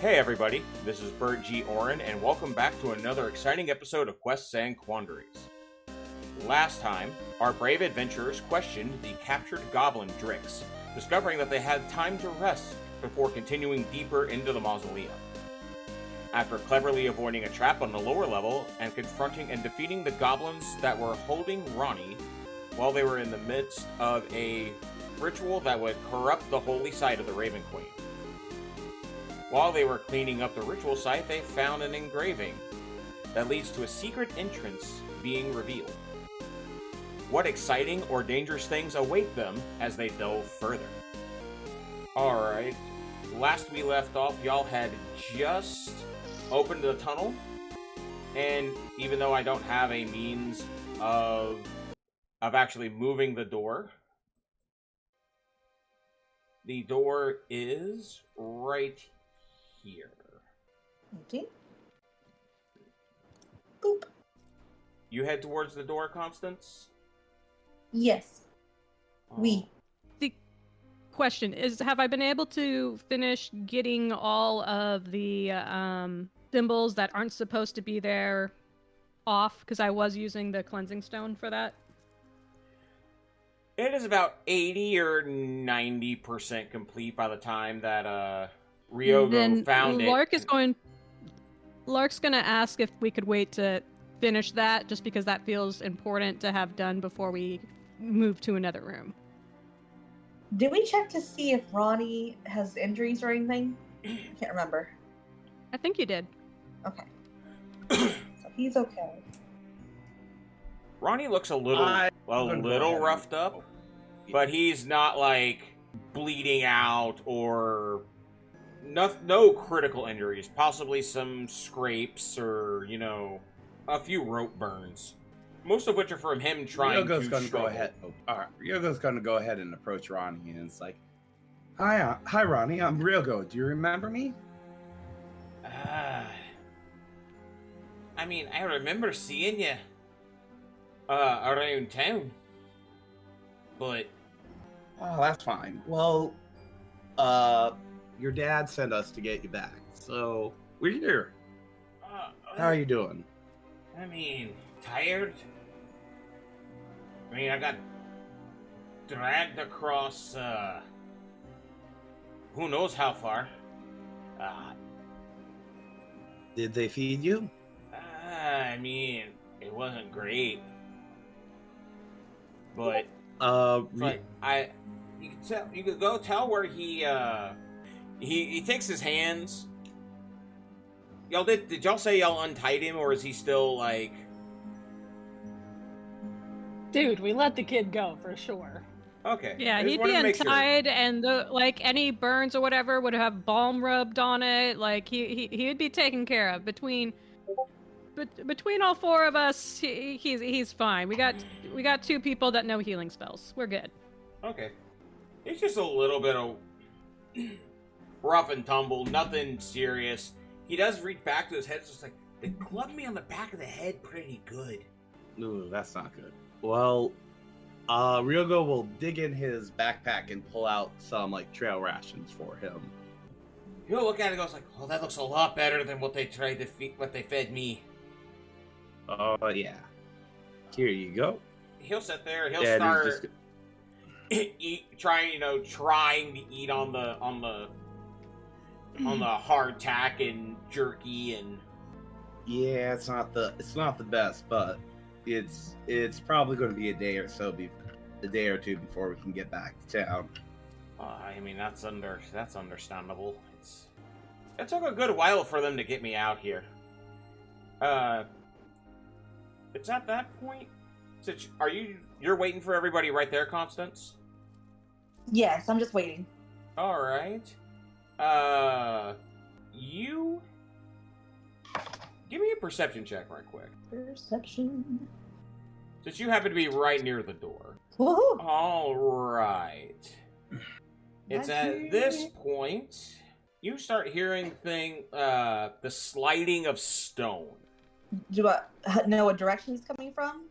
Hey everybody, this is Bert G. Orin, and welcome back to another exciting episode of Quests and Quandaries. Last time, our brave adventurers questioned the captured goblin Drix, discovering that they had time to rest before continuing deeper into the Mausoleum. After cleverly avoiding a trap on the lower level and confronting and defeating the goblins that were holding Ronnie while they were in the midst of a ritual that would corrupt the holy site of the Raven Queen. While they were cleaning up the ritual site, they found an engraving that leads to a secret entrance being revealed. What exciting or dangerous things await them as they delve further? Alright, last we left off, y'all had just opened the tunnel, and even though I don't have a means of actually moving the door is right here. Okay. Boop. You head towards the door, Constance? Yes. Oh. The question is, have I been able to finish getting all of the symbols that aren't supposed to be there off? Because I was using the cleansing stone for that. It is about 80 or 90% complete by the time that Ryogo found it. Lark's gonna ask if we could wait to finish that, just because that feels important to have done before we move to another room. Did we check to see if Ronnie has injuries or anything? I can't remember. I think you did. Okay. So he's okay. Ronnie looks a little roughed up, but he's not like bleeding out or no critical injuries. Possibly some scrapes or, a few rope burns. Most of which are from him trying Ryogo's to gonna struggle. go ahead. All right, Ryogo's going to go ahead and approach Ronnie, and it's like, "Hi, Ronnie. I'm Ryogo. Do you remember me?" I remember seeing you around town, but Oh, that's fine. Well, your dad sent us to get you back, so we're here. How are you doing? Tired. I got dragged across, who knows how far. Did they feed you? It wasn't great. But, you could go tell where he takes his hands. Did y'all say y'all untied him, or is he still, like... Dude, we let the kid go, for sure. Okay. Yeah, he'd be untied, and any burns or whatever would have balm rubbed on it. Like, he'd be taken care of. Between all four of us, he's fine. We got two people that know healing spells. We're good. Okay. It's just a little bit of rough and tumble, nothing serious. He does reach back to his head, it's just like, they clubbed me on the back of the head pretty good. Ooh, that's not good. Well, Ryogo will dig in his backpack and pull out some, trail rations for him. He'll look at it and goes like, oh, that looks a lot better than what they fed me. Oh, yeah. Here you go. He'll sit there, he'll start trying to eat on the hardtack and jerky and... Yeah, it's not the best, but it's probably going to be a day or two before we can get back to town. That's understandable. It took a good while for them to get me out here. It's at that point. You're waiting for everybody right there, Constance? Yes, I'm just waiting. All right. You give me a perception check right quick. Perception. Since you happen to be right near the door. Woohoo! All right. It's at this point you start hearing the sliding of stone. Do I know what direction he's coming from?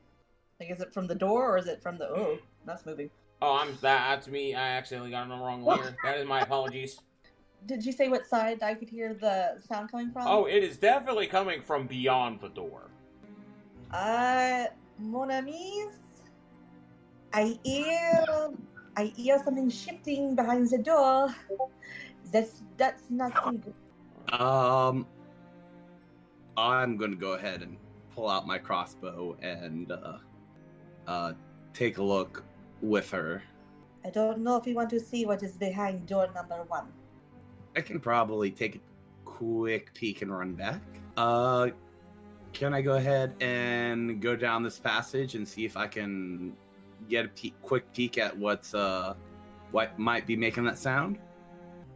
Is it from the door or is it from the... Oh, that's moving. Oh, that's me. I accidentally got on the wrong layer. That is my apologies. Did you say what side I could hear the sound coming from? Oh, it is definitely coming from beyond the door. Mon amis, I hear something shifting behind the door. That's nothing good. I'm gonna go ahead and pull out my crossbow and take a look with her. I don't know if you want to see what is behind door number 1. I can probably take a quick peek and run back. Can I go ahead and go down this passage and see if I can get a quick peek at what might be making that sound?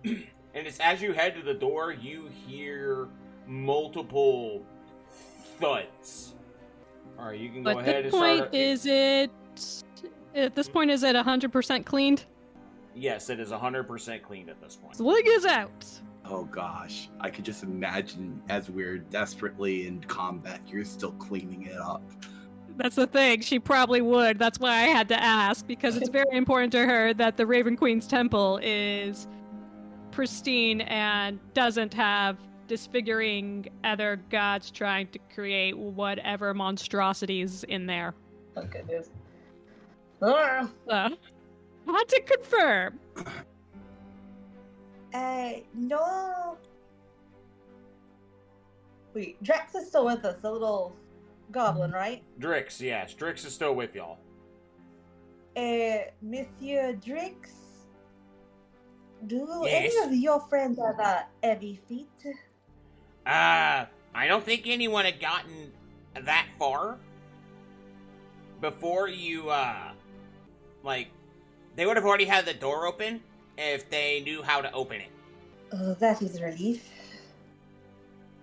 And it's as you head to the door, you hear multiple thuds. All right, you can go ahead and start. At this point, is it 100% cleaned? Yes, it is 100% cleaned at this point. Sling is out. Oh gosh, I could just imagine as we're desperately in combat, you're still cleaning it up. That's the thing. She probably would. That's why I had to ask, because it's very important to her that the Raven Queen's temple is pristine and doesn't have disfiguring other gods trying to create whatever monstrosities in there. Oh, goodness. So, had to confirm. No. Wait, Drex is still with us, the little goblin, right? Drix, yes. Drix is still with y'all. Monsieur Drix? Do Yes. any of your friends have heavy feet? I don't think anyone had gotten that far before you, they would have already had the door open if they knew how to open it. Oh, that is a relief.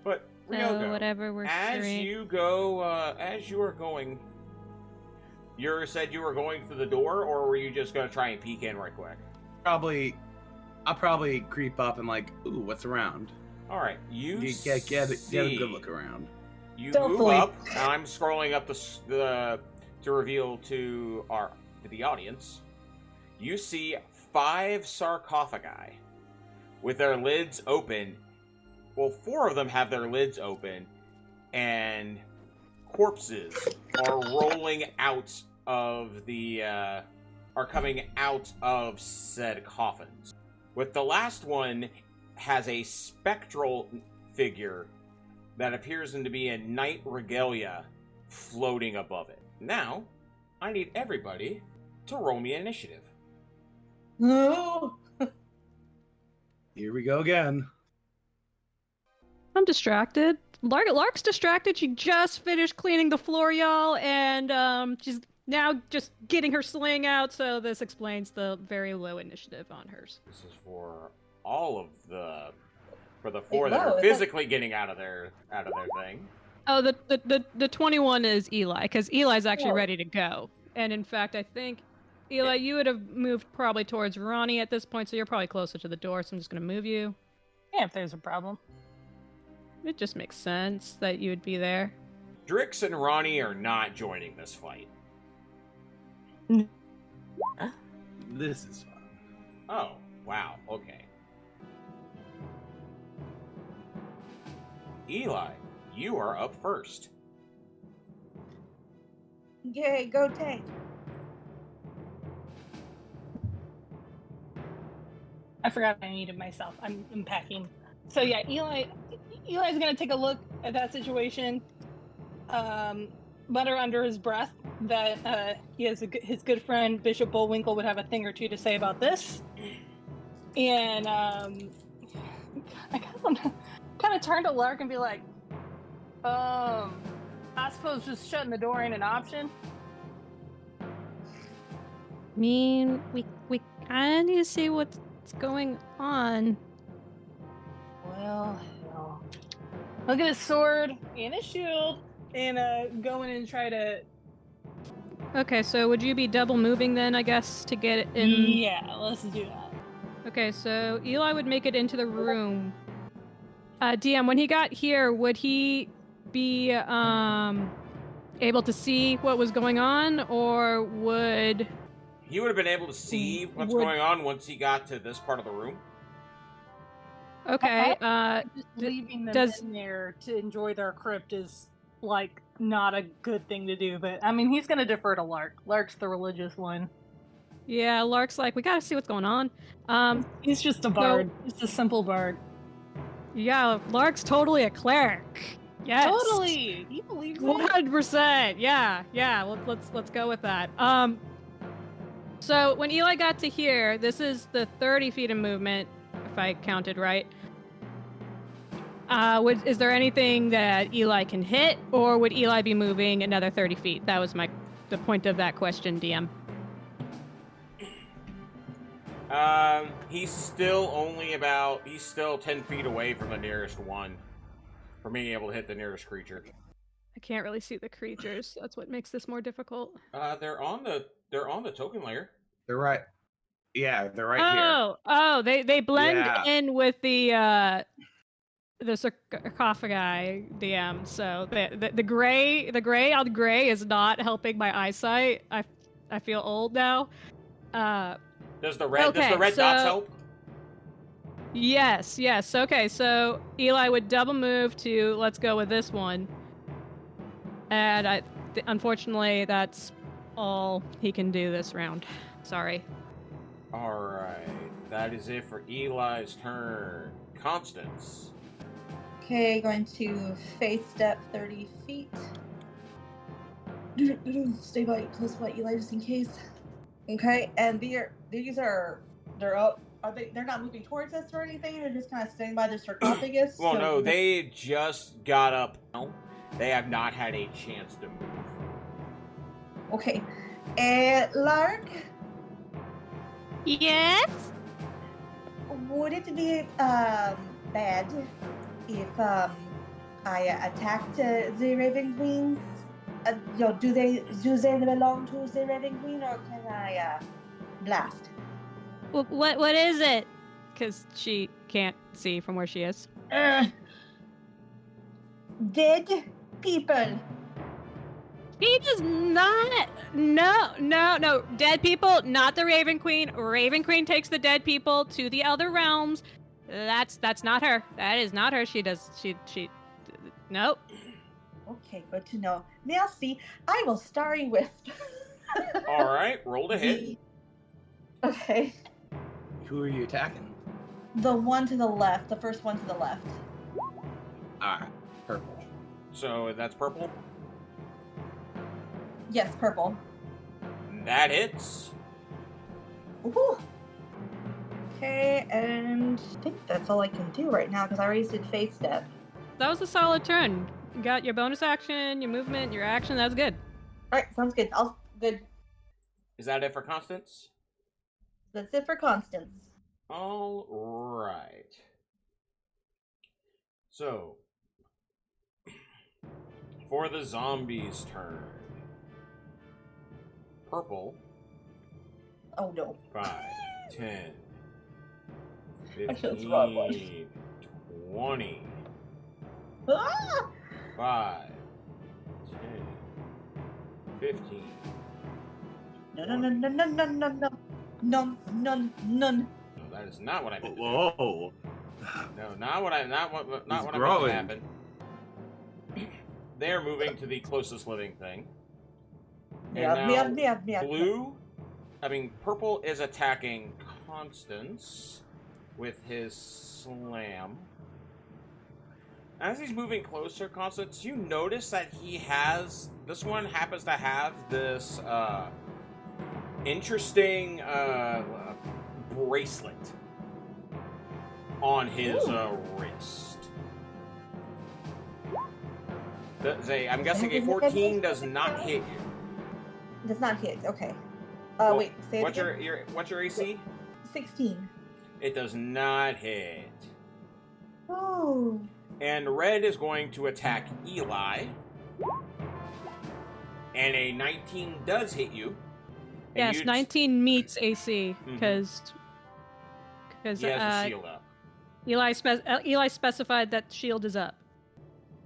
But, Ryogo, Whatever works. as you go, as you are going, you said you were going through the door, or were you just going to try and peek in right quick? I'll probably creep up and ooh, what's around? All right, you get a good look around. You Stealthily. move up, and I'm scrolling up the to reveal to the audience. You see 5 sarcophagi with their lids open. Well, 4 of them have their lids open, and corpses are rolling out of are coming out of said coffins. With the last one has a spectral figure that appears to be a knight regalia floating above it. Now, I need everybody to roll me an initiative. No. Here we go again. I'm distracted. Lark's distracted. She just finished cleaning the floor, y'all, and she's now just getting her sling out, so this explains the very low initiative on hers. This is for all of the 4 that are physically getting out of their thing. Oh, the 21 is Eli, because Eli's actually Oh. ready to go. And in fact, I think, Eli, you would have moved probably towards Ronnie at this point, so you're probably closer to the door, so I'm just going to move you. Yeah, if there's a problem. It just makes sense that you would be there. Drix and Ronnie are not joining this fight. This is fun. Oh, wow, okay. Eli, you are up first. Yay, go tank. I forgot I needed myself. I'm packing. So yeah, Eli's gonna take a look at that situation, mutter under his breath that his good friend Bishop Bullwinkle would have a thing or two to say about this, and I kind of turn to Lark and be like, I suppose just shutting the door ain't an option. I mean, we kind of need to see what's going on. Well, hell. Look at his sword and his shield, and go in and try to. Okay, so would you be double moving then, I guess, to get it in? Yeah, let's do that. Okay, so Eli would make it into the room. DM, when he got here, would he be able to see what was going on, or would... He would have been able to see what's going on once he got to this part of the room. Okay. Just leaving them does- in there to enjoy their crypt is like not a good thing to do. But I mean, he's gonna defer to Lark. Lark's the religious one. Yeah, Lark's like, we gotta see what's going on. He's just a bard. Just a simple bard. Yeah, Lark's totally a cleric. Yes. Totally. He believes it. 100%. Yeah. Let's go with that. So when Eli got to here, this is the 30 feet of movement, if I counted right. Is there anything that Eli can hit, or would Eli be moving another 30 feet? That was the point of that question, DM. He's still 10 feet away from the nearest one, for being able to hit the nearest creature. I can't really see the creatures. That's what makes this more difficult. They're on the token layer. They're right. Yeah, they're right here. Oh, they blend Yeah. in with the sarcophagi, DM. So the gray on gray is not helping my eyesight. I feel old now. Does the red dots help? Yes. Okay, so Eli would double move to, let's go with this one. And unfortunately, that's all he can do this round. Sorry. Alright, that is it for Eli's turn. Constance. Okay, going to face step 30 feet. Stay close by Eli just in case. Okay, and they're up. They're not moving towards us or anything? They're just kind of standing by their sarcophagus? Well, no, they just got up. They have not had a chance to move. Okay. Lark? Yes? Would it be bad if I attacked the Raven Queens? Do they belong to the Raven Queen, or can I blast? What is it? Because she can't see from where she is. Dead people. He does not. No. Dead people, not the Raven Queen. Raven Queen takes the dead people to the Elder Realms. That's not her. That is not her. She. Nope. Okay, good to know. Merci. I will starry wisp. All right, roll to hit. Okay. Who are you attacking? The one to the left. The first one to the left. Alright, purple. So that's purple. Yes, purple. That hits. Woohoo! Okay, and I think that's all I can do right now because I already did face step. That was a solid turn. You got your bonus action, your movement, your action. That's good. Alright, sounds good. Good. Is that it for Constance? That's it for Constance. All right. So, for the zombies' turn, purple. Oh no. 5, 10, I chose the wrong one. 15, 20, Ah! 5, 10, 15. None. No, that is not what I meant to do. Whoa. No, not what I meant to happen. They're moving to the closest living thing. And now purple is attacking Constance with his slam. As he's moving closer, Constance, you notice that this one happens to have this interesting bracelet on his wrist. I'm guessing a 14 does not hit you. Does not hit. Okay. Well, wait. Say it again. What's your AC? 16. It does not hit. Oh. And red is going to attack Eli. And a 19 does hit you. Yes, 19 meets AC because he has the shield up. Eli specified that shield is up.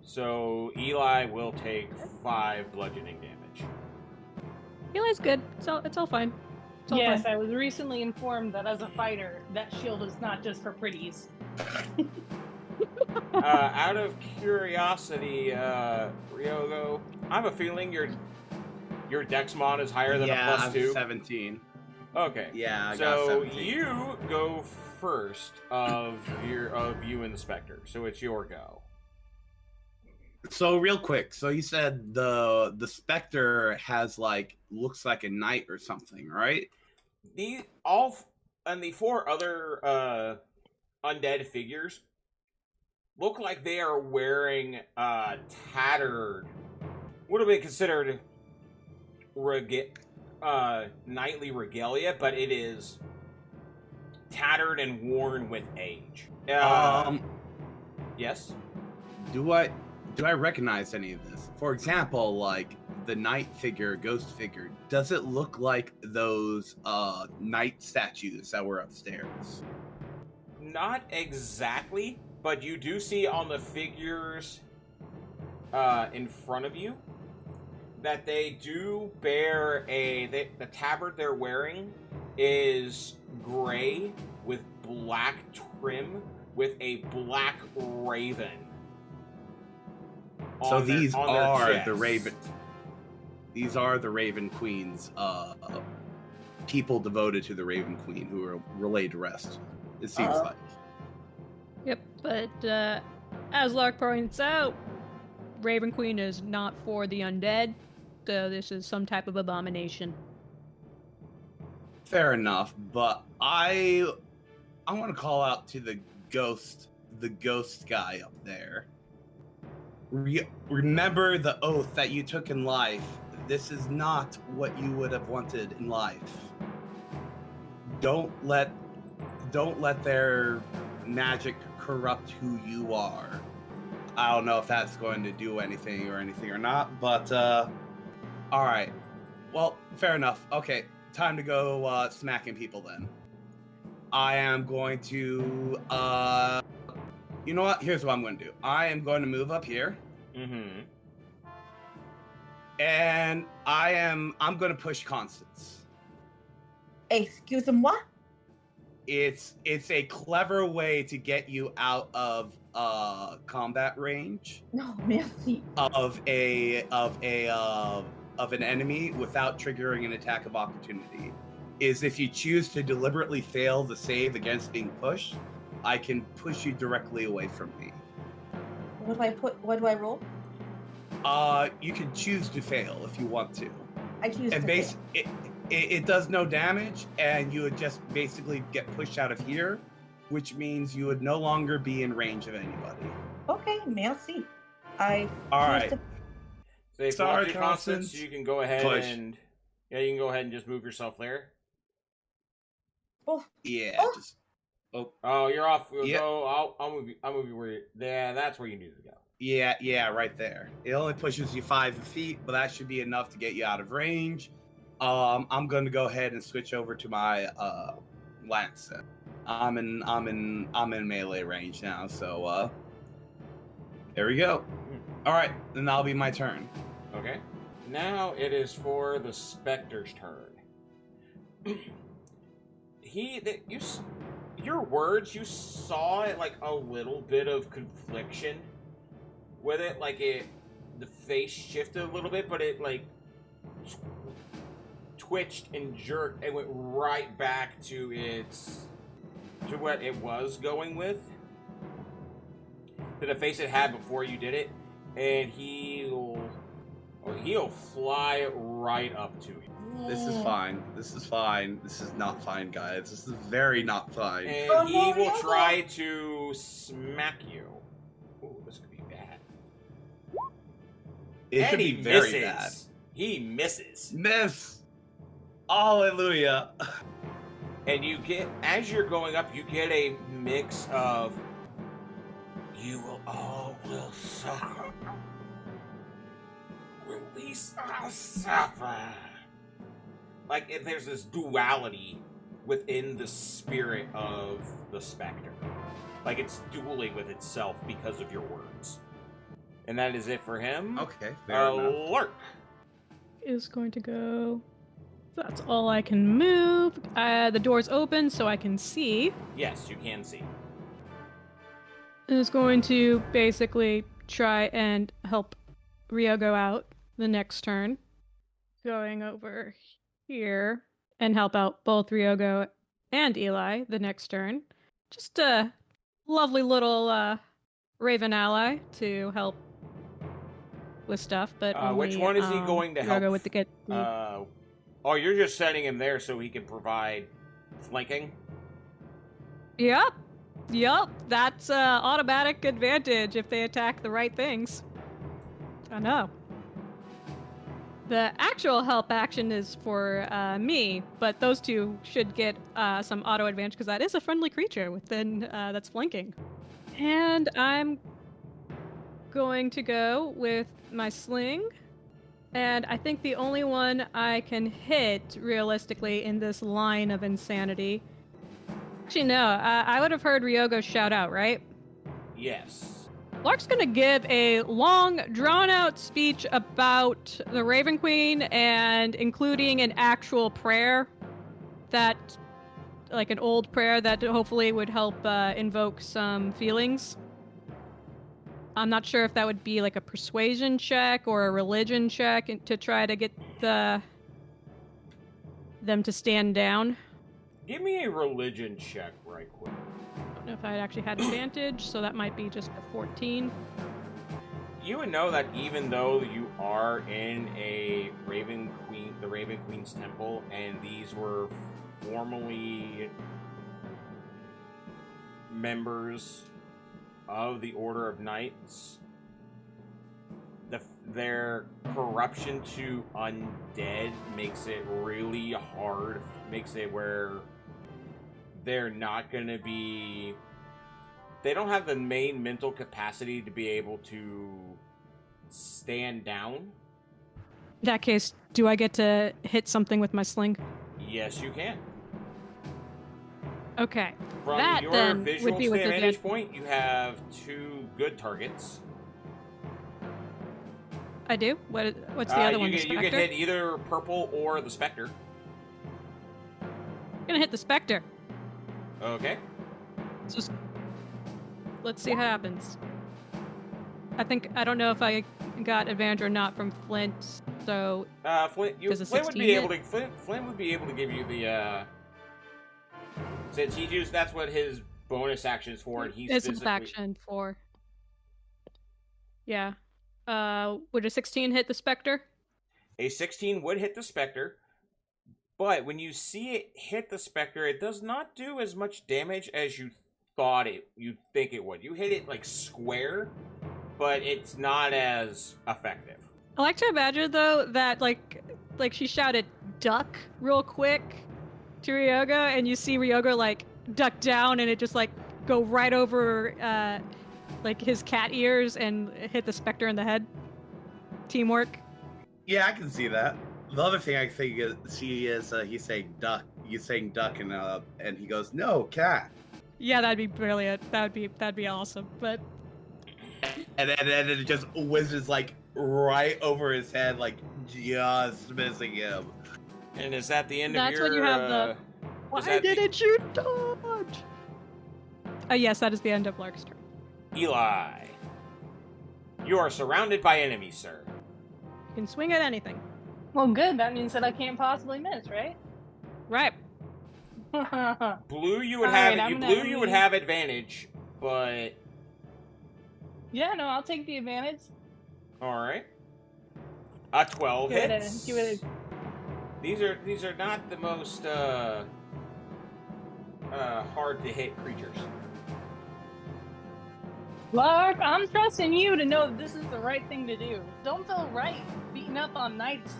So Eli will take 5 bludgeoning damage. Eli's good. It's all fine. It's all Yes, fine. I was recently informed that as a fighter, that shield is not just for pretties. Out of curiosity, Ryogo, I have a feeling your Dex mod is higher than a Yeah, plus 2. 17. Okay. Yeah, I got So 17. you go first of you and the Spectre. So it's your go. So real quick, so you said the Spectre has looks like a knight or something, right? The 4 other undead figures look like they are wearing tattered, would have been considered knightly regalia, but it is tattered and worn with age. Yes. Do I recognize any of this? For example, like the knight figure, ghost figure, does it look like those knight statues that were upstairs? Not exactly, but you do see on the figures in front of you that they do bear the tabard they're wearing is gray with black trim with a black raven. So these are chest. the Raven. These are the Raven Queen's people devoted to the Raven Queen who are relayed to rest. It seems like. Yep, but as Lark points out, Raven Queen is not for the undead, so this is some type of abomination. Fair enough, but I want to call out to the ghost guy up there. Remember the oath that you took in life. This is not what you would have wanted in life. Don't let their magic corrupt who you are. I don't know if that's going to do anything or not, but all right. Well, fair enough. Okay, time to go smacking people then. I am going to you know what? Here's what I'm going to do. I am going to move up here. Mm-hmm. And I'm going to push Constance. Excuse-moi? It's a clever way to get you out of combat range. No, merci. Of an enemy without triggering an attack of opportunity. Is if you choose to deliberately fail the save against being pushed, I can push you directly away from me. What do I roll? You can choose to fail if you want to. I choose And to fail. it does no damage, and you would just basically get pushed out of here, which means you would no longer be in range of anybody. Okay, merci. All right. So if Sorry, you want to, Constance, you can go ahead push. and you can go ahead and just move yourself there. Oh. Yeah. Oh. Just. Oh. Oh, you're off. Yep. Go. I'll move you. I'll move you where you. Yeah, that's where you need to go. Yeah, right there. It only pushes you 5 feet, but that should be enough to get you out of range. I'm going to go ahead and switch over to my lance. I'm in melee range now, so there we go. All right, then that'll be my turn. Okay. Now it is for the Spectre's turn. Your words, you saw it like a little bit of confliction with it, like the face shifted a little bit, but it like twitched and jerked and went right back to what it was going with, to the face it had before you did it, and he'll fly right up to you. This is fine. This is fine. This is not fine, guys. This is very not fine. And he will try to smack you. Ooh, this could be bad. It could be very bad. He misses. Miss! Hallelujah. And you get, as you're going up, you get a mix of, you all will suffer. Release our suffer. Like, there's this duality within the spirit of the Spectre. Like, it's dueling with itself because of your words. And that is it for him. Okay, fair enough. Lark is going to go. That's all I can move. The door's open so I can see. Yes, you can see. is going to basically try and help Ryogo out the next turn. Going over here and help out both Ryogo and Eli the next turn. Just a lovely little Raven ally to help with stuff, but only, which one is he going to help? Ryogo with the Oh, you're just setting him there so he can provide flanking? Yep. That's automatic advantage if they attack the right things. I know. The actual help action is for me, but those two should get some auto advantage because that is a friendly creature within that's flanking. And I'm going to go with my sling. And I think the only one I can hit realistically in this line of insanity. Actually, no. I would have heard Ryogo shout out, right? Yes. Lark's gonna give a long, drawn-out speech about the Raven Queen and including an actual prayer that, like an old prayer that hopefully would help invoke some feelings. I'm not sure if that would be like a persuasion check or a religion check to try to get them to stand down. Give me a religion check right quick. I don't know if I actually had advantage, so that might be just a 14. You would know that even though you are in the Raven Queen's temple, and these were formerly members of the Order of Knights, their corruption to undead makes it really hard, makes it where they're not going to be... They don't have the main mental capacity to be able to stand down. In that case, do I get to hit something with my sling? Yes, you can. Okay. From that your then visual would be with vantage point, you have 2 good targets. I do? What's the other one? The You can hit either purple or the Spectre. I'm gonna hit the Spectre. Okay. Let's see what happens. I don't know if I got advantage or not from Flint, so... Flint would be able to give you the, since he used, that's what his bonus action is for, and he's It's his action for... Yeah. Would a 16 hit the Spectre? A 16 would hit the Spectre, but when you see it hit the Spectre, it does not do as much damage as you'd think it would. You hit it, like, square, but it's not as effective. I like to imagine, though, that, like she shouted, duck, real quick to Ryogo, and you see Ryogo, like, duck down, and it just, like, go right over, like, his cat ears and hit the Spectre in the head. Teamwork. Yeah, I can see that. The other thing I see is he's saying duck. He's saying duck, and he goes, "No, cat." Yeah, that'd be brilliant. That'd be awesome. But and then it just whizzes like right over his head, like just missing him. And is that the end of that's your? When you have the. Why didn't you dodge? Yes, that is the end of Lark's turn. Eli, you are surrounded by enemies, sir. You can swing at anything. Well, good. That means that I can't possibly miss, right? Right. Blue, you would Alright, would have advantage, but yeah, no, I'll take the advantage. all right. A 12 hits. Give it These are not the most hard to hit creatures. Lark, I'm trusting you to know that this is the right thing to do. Don't feel right beating up on knights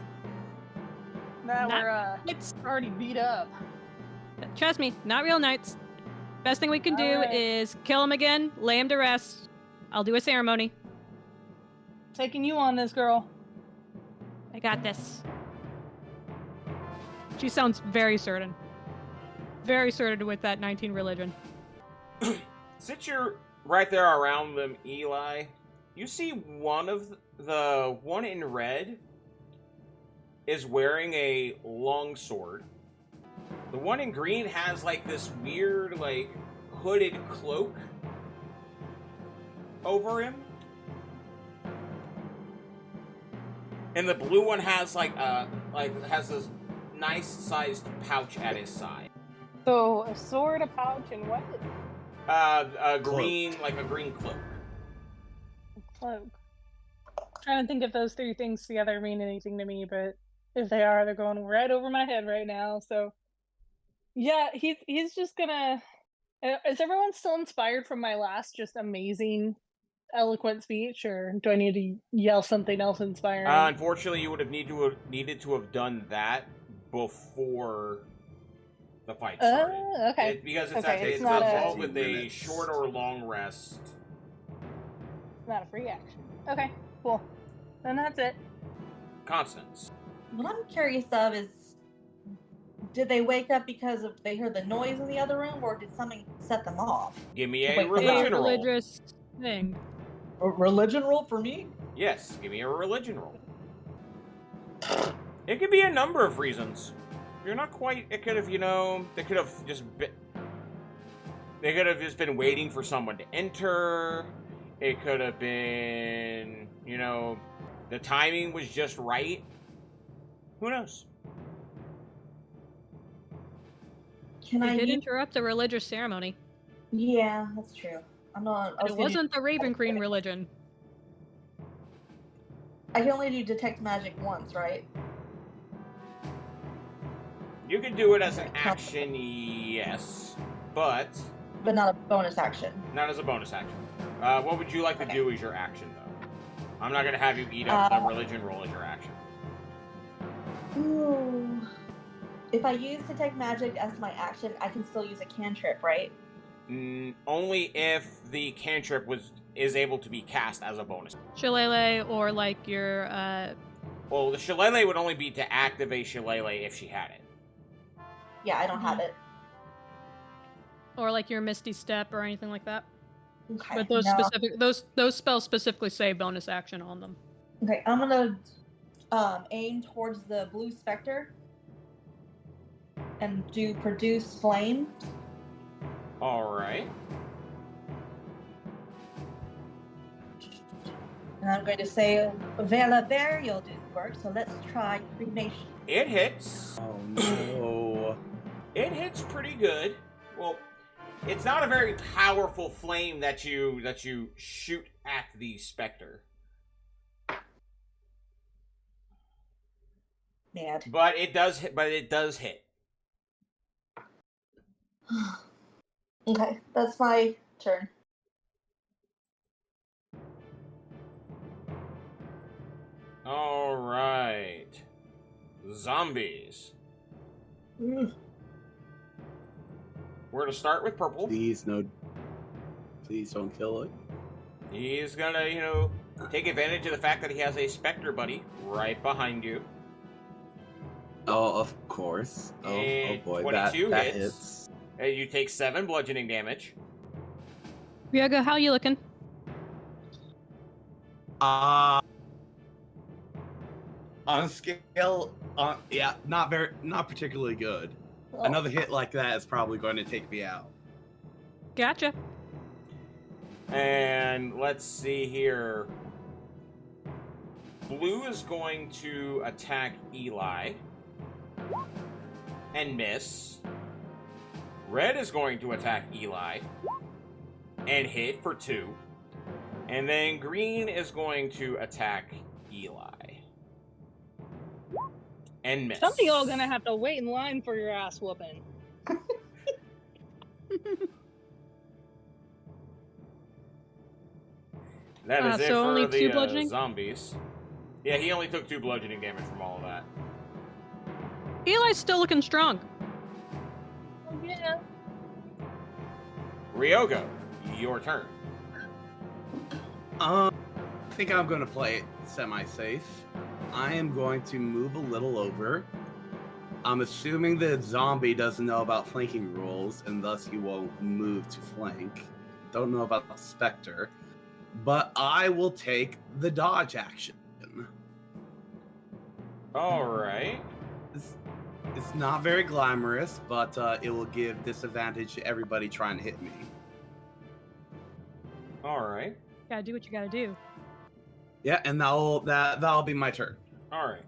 that were already beat up. Trust me, not real knights. Best thing we can do is kill him again, lay him to rest. I'll do a ceremony. Taking you on this, girl. I got this. She sounds very certain. Very certain with that 19 religion. Since you're right there around them, Eli, you see the one in red is wearing a long sword. The one in green has like this weird, like, hooded cloak. over him. And the blue one has has this nice sized pouch at his side. So a sword, a pouch, and what? A green cloak. Cloak. Trying to think if those three things together mean anything to me, but if they are, they're going right over my head right now. So yeah, he's just gonna. Is everyone still inspired from my last just amazing, eloquent speech, or do I need to yell something else inspiring? Unfortunately, you would have needed to have done that before the fight started. Okay. Because it's it's involved with a short or long rest. It's not a free action. Okay, cool. Then that's it. Constance. What I'm curious of is, did they wake up because they heard the noise in the other room, or did something set them off? Give me a religion roll. Religious thing. A religion roll for me? Yes, give me a religion roll. It could be a number of reasons. You're not quite. It could have, they could have just been. They could have just been waiting for someone to enter. It could have been, the timing was just right. Who knows? They did interrupt a religious ceremony. Yeah, that's true. It wasn't the Raven Queen religion. I can only do detect magic once, right? You can do it as an action, yes, but not a bonus action. Not as a bonus action. What would you like to do as your action, though? I'm not going to have you eat up the religion roll as your action. Ooh. If I use detect magic as my action, I can still use a cantrip, right? Only if the cantrip is able to be cast as a bonus. Shillelagh or like your Well, the Shillelagh would only be to activate Shillelagh if she had it. Yeah, I don't have it. Or like your Misty Step or anything like that. Okay. But those spells specifically say bonus action on them. Okay, I'm gonna aim towards the blue specter and do produce flame. Alright. And I'm going to say Vela Burial didn't work, so let's try cremation. It hits. Oh no. It hits pretty good. Well, it's not a very powerful flame that you shoot at the specter. Mad. But it does hit. Okay, that's my turn. All right. Zombies. We're to start with purple. Please don't kill it. He's gonna, take advantage of the fact that he has a specter buddy right behind you. Oh, of course. Oh boy, 22 that hits. hits. And you take 7 bludgeoning damage. Ryoga, how you looking? On a scale, not particularly good. Oh. Another hit like that is probably going to take me out. Gotcha. And let's see here. Blue is going to attack Eli and miss. Red is going to attack Eli and hit for 2. And then green is going to attack Eli and miss. Some of y'all gonna have to wait in line for your ass whooping. That is it so for only 2 the bludgeoning? zombies. Yeah, he only took 2 bludgeoning damage from all of that. Eli's still looking strong. Yeah. Ryoga, your turn. I think I'm going to play it semi-safe. I am going to move a little over. I'm assuming the zombie doesn't know about flanking rules, and thus he won't move to flank. Don't know about the Spectre. But I will take the dodge action. Alright. It's not very glamorous, but it will give disadvantage to everybody trying to hit me. Alright. Gotta do what you gotta do. Yeah, and that'll be my turn. All right.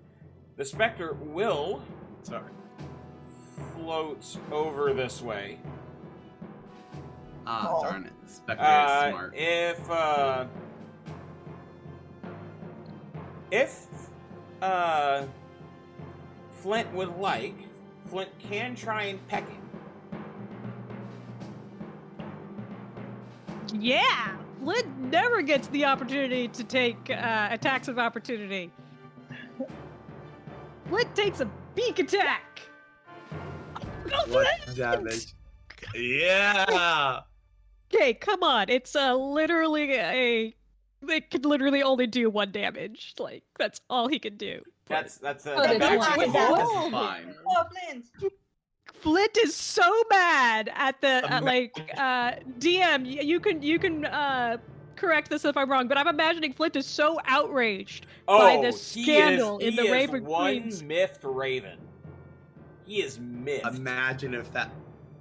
The specter will Sorry. float over this way. Ah, Oh. darn it. Spectre is smart. If Flint would like, Flint can try and peck him. Yeah! Flint never gets the opportunity to take attacks of opportunity. Flint takes a beak attack! Go What Flint! damage? Yeah! Okay, come on. It's literally it could literally only do 1 damage. Like, that's all he could do. That's But that's it's actually one all. that- This is fine. Oh, Flint. Flint is so mad at the DM. You can correct this if I'm wrong, but I'm imagining Flint is so outraged by Oh, this scandal in the Raven one Queen's. miffed raven. He is miffed. Imagine if that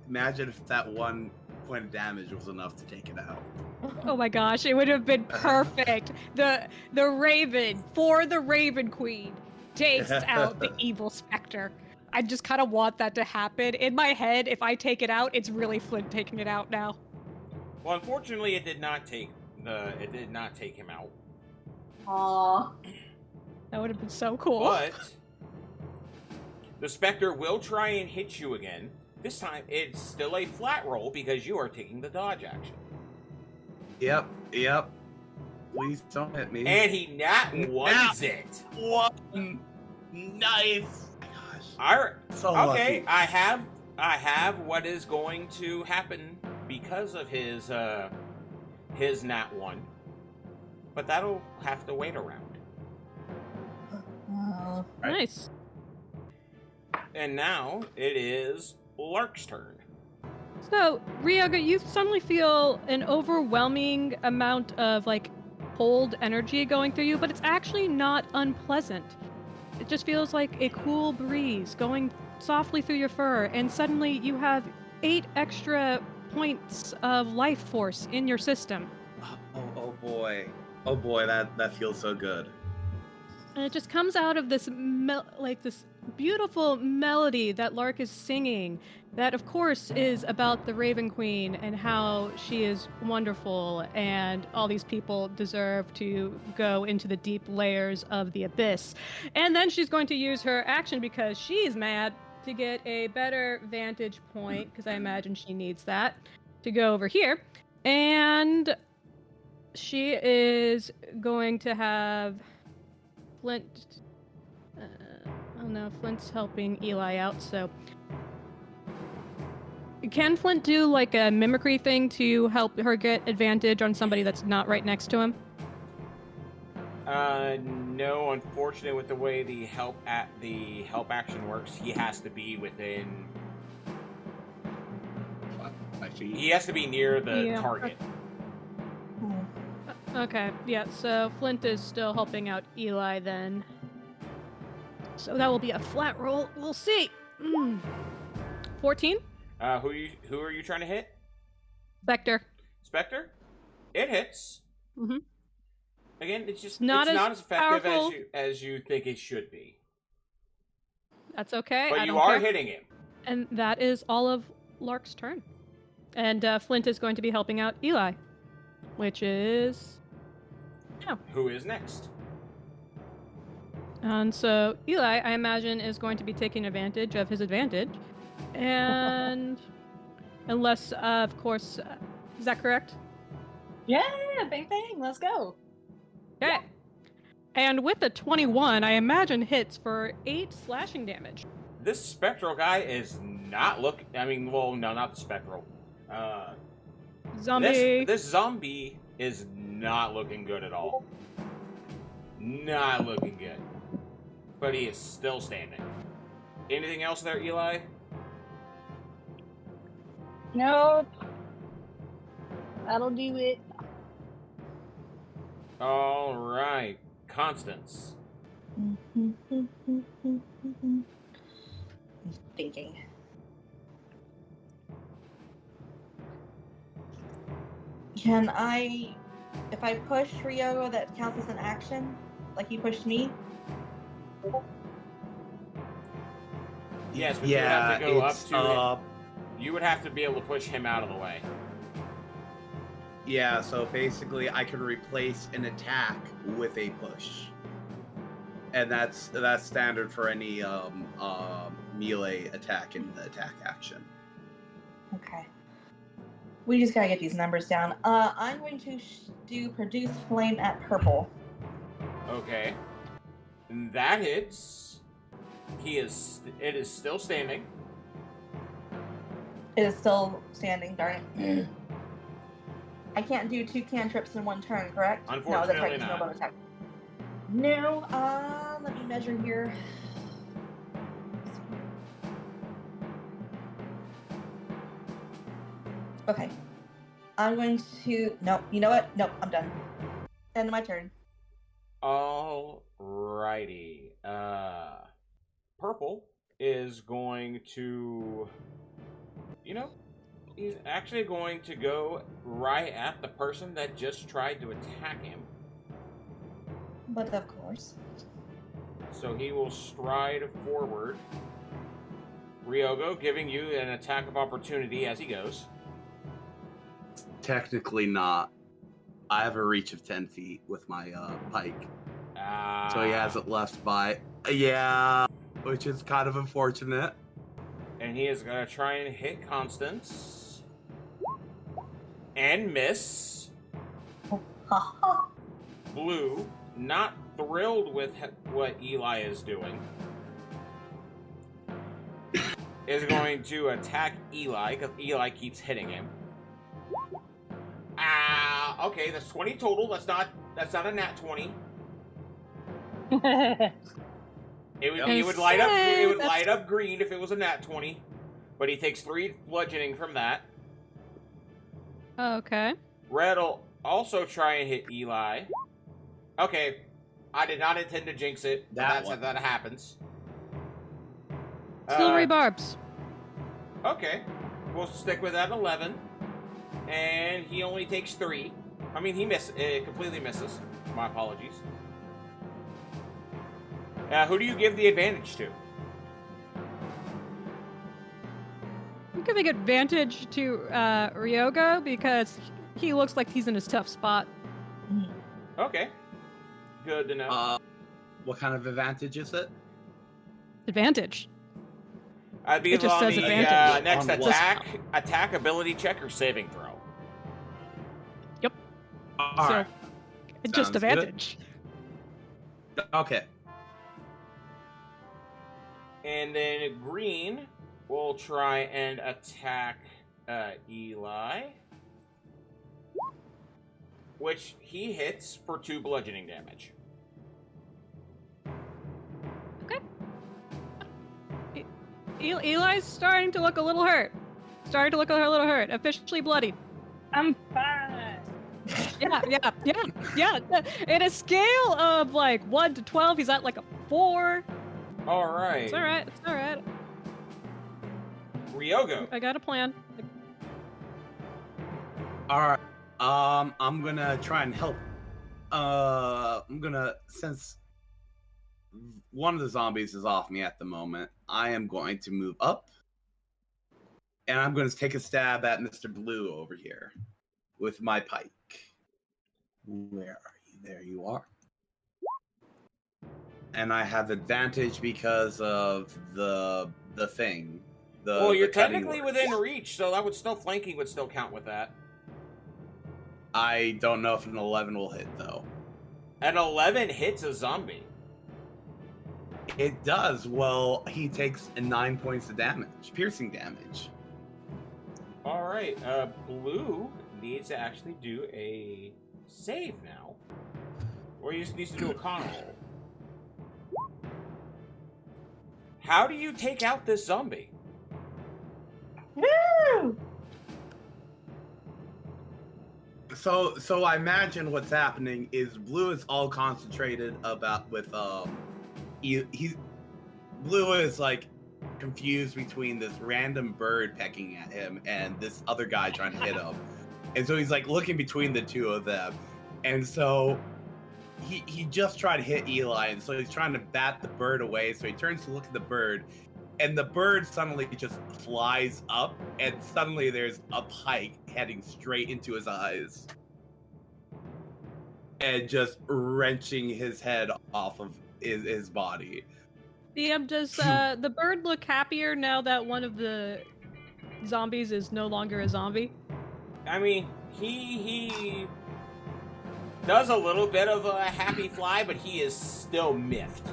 1 point of damage was enough to take it out. Oh my gosh, it would have been perfect. The Raven for the Raven Queen takes out the evil specter. I just kind of want that to happen. In my head, if I take it out, it's really Flint taking it out now. Well, unfortunately, it did not take him out. Aw. That would have been so cool. But the specter will try and hit you again. This time, it's still a flat roll because you are taking the dodge action. Yep. Please don't hit me. And he nat ones it. One. Nice. Gosh. Alright. So Okay, lucky. I have what is going to happen because of his nat 1. But that'll have to wait around. Oh. Right. Nice. And now it is Lark's turn. So, Ryoga, you suddenly feel an overwhelming amount of like cold energy going through you, but it's actually not unpleasant. It just feels like a cool breeze going softly through your fur, and suddenly you have 8 extra points of life force in your system. Oh boy. Oh boy, that feels so good. And it just comes out of this this beautiful melody that Lark is singing, that of course is about the Raven Queen and how she is wonderful and all these people deserve to go into the deep layers of the abyss. And then she's going to use her action because she's mad to get a better vantage point, because I imagine she needs that, to go over here. And she is going to have Flint. Oh no, Flint's helping Eli out, so. Can Flint do like a mimicry thing to help her get advantage on somebody that's not right next to him? No, unfortunately, with the way the help action works, he has to be within. My feet. He has to be near the Yeah. target. Okay, yeah, so Flint is still helping out Eli then. So that will be a flat roll. We'll see. 14? Who are you trying to hit? Spectre. Spectre? It hits. Mm-hmm. Again, it's not not as as effective powerful. as you think it should be. That's okay. But I you don't are care. hitting him. And that is all of Lark's turn. And Flint is going to be helping out Eli, which is... Who is next? And so Eli, I imagine, is going to be taking advantage of his advantage. And unless, of course, is that correct? Yeah, bang bang, let's go. Okay. And with a 21, I imagine hits for 8 slashing damage. This spectral guy is not looking. I mean, well, no, not the spectral. Zombie. This zombie is not looking good at all. Not looking good. But he is still standing. Anything else there, Eli? Nope. That'll do it. All right, Constance. Thinking. Can I If I push Ryogo, that counts as an action? Like he pushed me? Yes, but Yeah, you would have it's to go up to him. You would have to be able to push him out of the way. yeah. So basically, I can replace an attack with a push, and that's standard for any melee attack in the attack action. Okay. We just gotta get these numbers down. I'm going to do produce flame at purple. Okay. That hits. It is still standing. It is still standing, darn it. I can't do 2 cantrips in 1 turn, correct? Unfortunately no, that's right, not. no bonus attack. No, let me measure here. Okay. I'm going to... Nope, you know what? Nope, I'm done. End of my turn. Alrighty. Purple is going to... he's actually going to go right at the person that just tried to attack him. But of course. So he will stride forward. Ryogo giving you an attack of opportunity as he goes. Technically not. I have a reach of 10 feet with my pike. So he has it left by... Yeah, which is kind of unfortunate. And he is going to try and hit Constance. And miss. Blue, not thrilled with what Eli is doing, is going to attack Eli, because Eli keeps hitting him. Okay, that's 20 total. That's not a nat 20. It would light up green if it was a nat 20, but he takes 3 bludgeoning from that. Okay. Red will also try and hit Eli. Okay, I did not intend to jinx it, but that happens. Silvery barbs. Okay, we'll stick with that 11, and he only takes 3. I mean, he completely misses. My apologies. Who do you give the advantage to? I'm giving advantage to Ryogo because he looks like he's in a tough spot. Okay. Good to know. What kind of advantage is it? Advantage. It just on says the advantage. next On attack, ability check, or saving throw. Yep. All right. Just Sounds advantage. Good. Okay. And then green will try and attack Eli, which he hits for 2 bludgeoning damage. Okay. Eli's starting to look a little hurt. Officially bloodied. I'm fine. Yeah. In a scale of like 1 to 12, he's at like a 4. All right. It's all right. Ryogo. I got a plan. All right. I'm gonna try and help. Since one of the zombies is off me at the moment, I am going to move up, and I'm going to take a stab at Mr. Blue over here with my pike. Where are you? There you are. And I have advantage because of the thing. Well, you're the cutting technically words. within reach, so flanking would still count with that. I don't know if an 11 will hit, though. An 11 hits a zombie. It does. Well, he takes 9 points of damage, piercing damage. All right. Blue needs to actually do a save now. Or he just needs to do a con roll. How do you take out this zombie? Woo! So I imagine what's happening is Blue is all concentrated with Blue is like confused between this random bird pecking at him and this other guy trying to hit him. And so he's like looking between the two of them. And so he just tried to hit Eli, and so he's trying to bat the bird away. So he turns to look at the bird, and the bird suddenly just flies up, and suddenly there's a pike heading straight into his eyes. And just wrenching his head off of his body. DM, does the bird look happier now that one of the zombies is no longer a zombie? I mean, he does a little bit of a happy fly, but he is still miffed.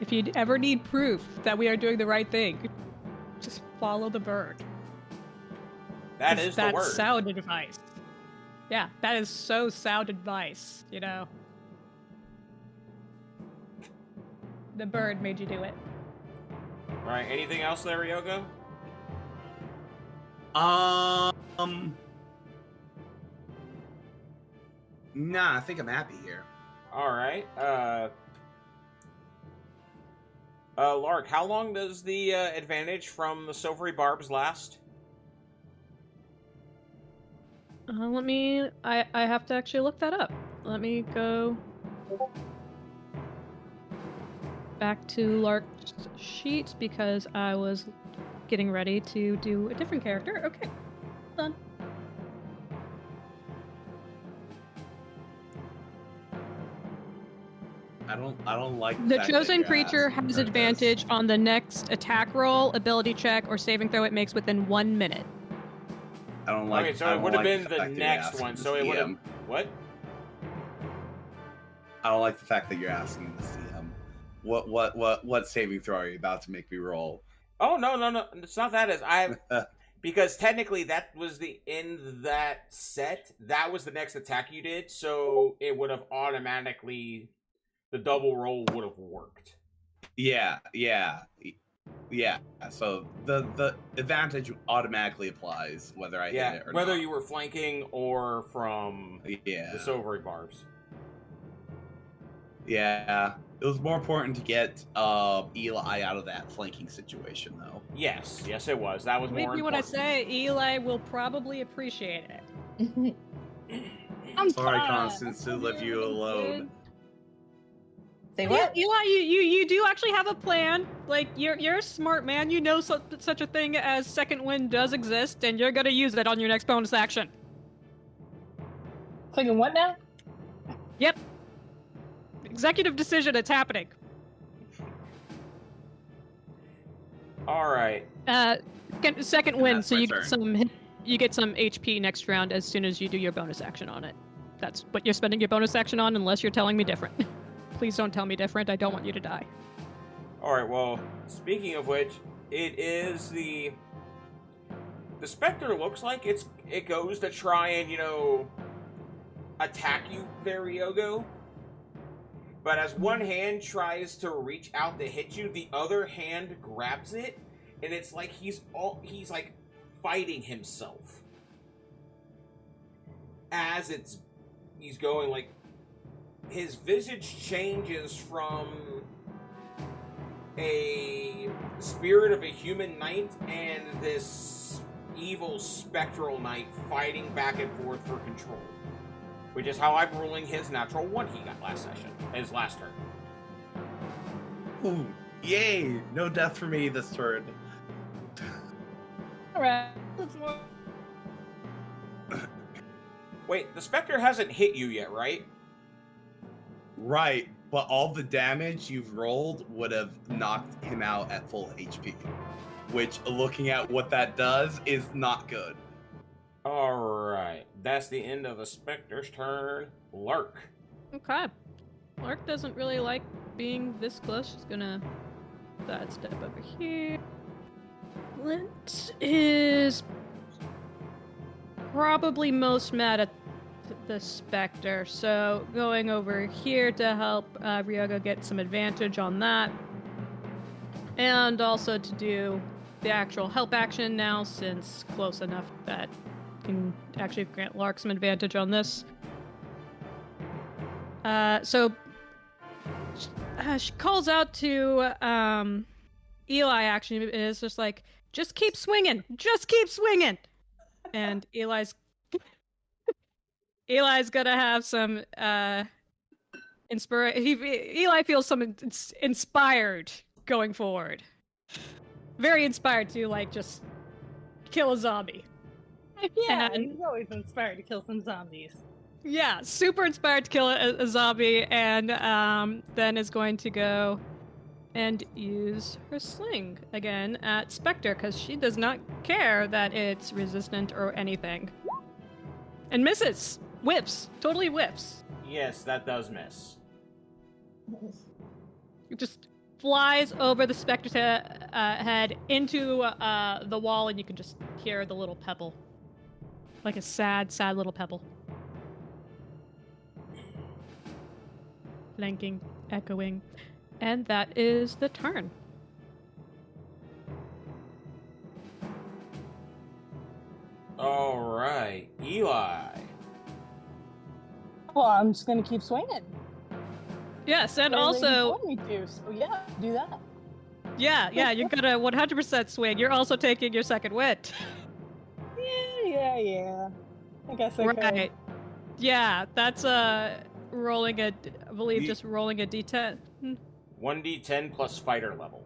If you ever need proof that we are doing the right thing, just follow the bird. That is the word. That's sound advice. Yeah, that is so sound advice, you know. The bird made you do it. All right, anything else there, Ryogo? Nah, I think I'm happy here. All right. Lark, how long does the advantage from the silvery barbs last? I have to actually look that up. Let me go back to Lark's sheet because I was getting ready to do a different character. Okay, done. I don't like The fact that chosen you're creature asking has for advantage this. on the next attack roll, ability check, or saving throw it makes within 1 minute. I don't like. Okay, so I it don't would have like been the the fact that you're next asking one. this So it would have. DM. What? I don't like the fact that you're asking this DM. What saving throw are you about to make me roll? Oh no! It's not that. Because technically that was in that set. That was the next attack you did, so it would have automatically. The double roll would have worked. Yeah. So the advantage automatically applies whether I hit it or whether not. you were flanking or from Yeah. the silvery barbs. Yeah. It was more important to get Eli out of that flanking situation, though. Yes, it was. That was more Believe me when important. I say Eli will probably appreciate it. I'm Sorry, fine. Constance, to leave you alone. Say what? Eli, you do actually have a plan. Like, you're a smart man. You know such a thing as second wind does exist, and you're gonna use it on your next bonus action. Clicking what now? Yep. Executive decision, it's happening. All right. Second And wind, that's so my you get some HP next round as soon as you do your bonus action on it. That's what you're spending your bonus action on, unless you're telling me different. Please don't tell me different. I don't want you to die. All right. Well, speaking of which, it is the specter looks like it goes to try and attack you there, Ryogo. But as one hand tries to reach out to hit you, the other hand grabs it, and it's like he's like fighting himself as he's going. Like his visage changes from a spirit of a human knight and this evil spectral knight fighting back and forth for control. Which is how I'm ruling his natural one he got his last turn. Ooh, yay! No death for me this turn. Alright, let's move. Wait, the Spectre hasn't hit you yet, right? Right, but all the damage you've rolled would have knocked him out at full HP. Which, looking at what that does, is not good. Alright, that's the end of the Spectre's turn. Lark. Okay. Lark doesn't really like being this close. She's gonna sidestep over here. Clint is probably most mad at the Spectre, so going over here to help Ryogo get some advantage on that. And also to do the actual help action now, since close enough that can actually grant Lark some advantage on this. So she calls out to Eli, actually, and it's just like, just keep swinging! Just keep swinging! And Eli's gonna have some Eli feels some inspired going forward. Very inspired to like just kill a zombie. Yeah, And- he's always inspired to kill some zombies. Yeah, super inspired to kill a zombie, and then is going to go and use her sling again at Spectre, because she does not care that it's resistant or anything. And misses! Whiffs! Totally whiffs. Yes, that does miss. It just flies over the Spectre's head into the wall, and you can just hear the little pebble. Like a sad, sad little pebble. Flanking, echoing. And that is the turn. Alright, Eli. Well, I'm just gonna keep swinging. Yes, and They also, told me to, so yeah, do that. yeah, you're gonna 100% swing. You're also taking your second wit. Yeah. I guess I Right. Yeah, that's rolling a, I believe, You- just rolling a d10. 1d10 plus fighter level.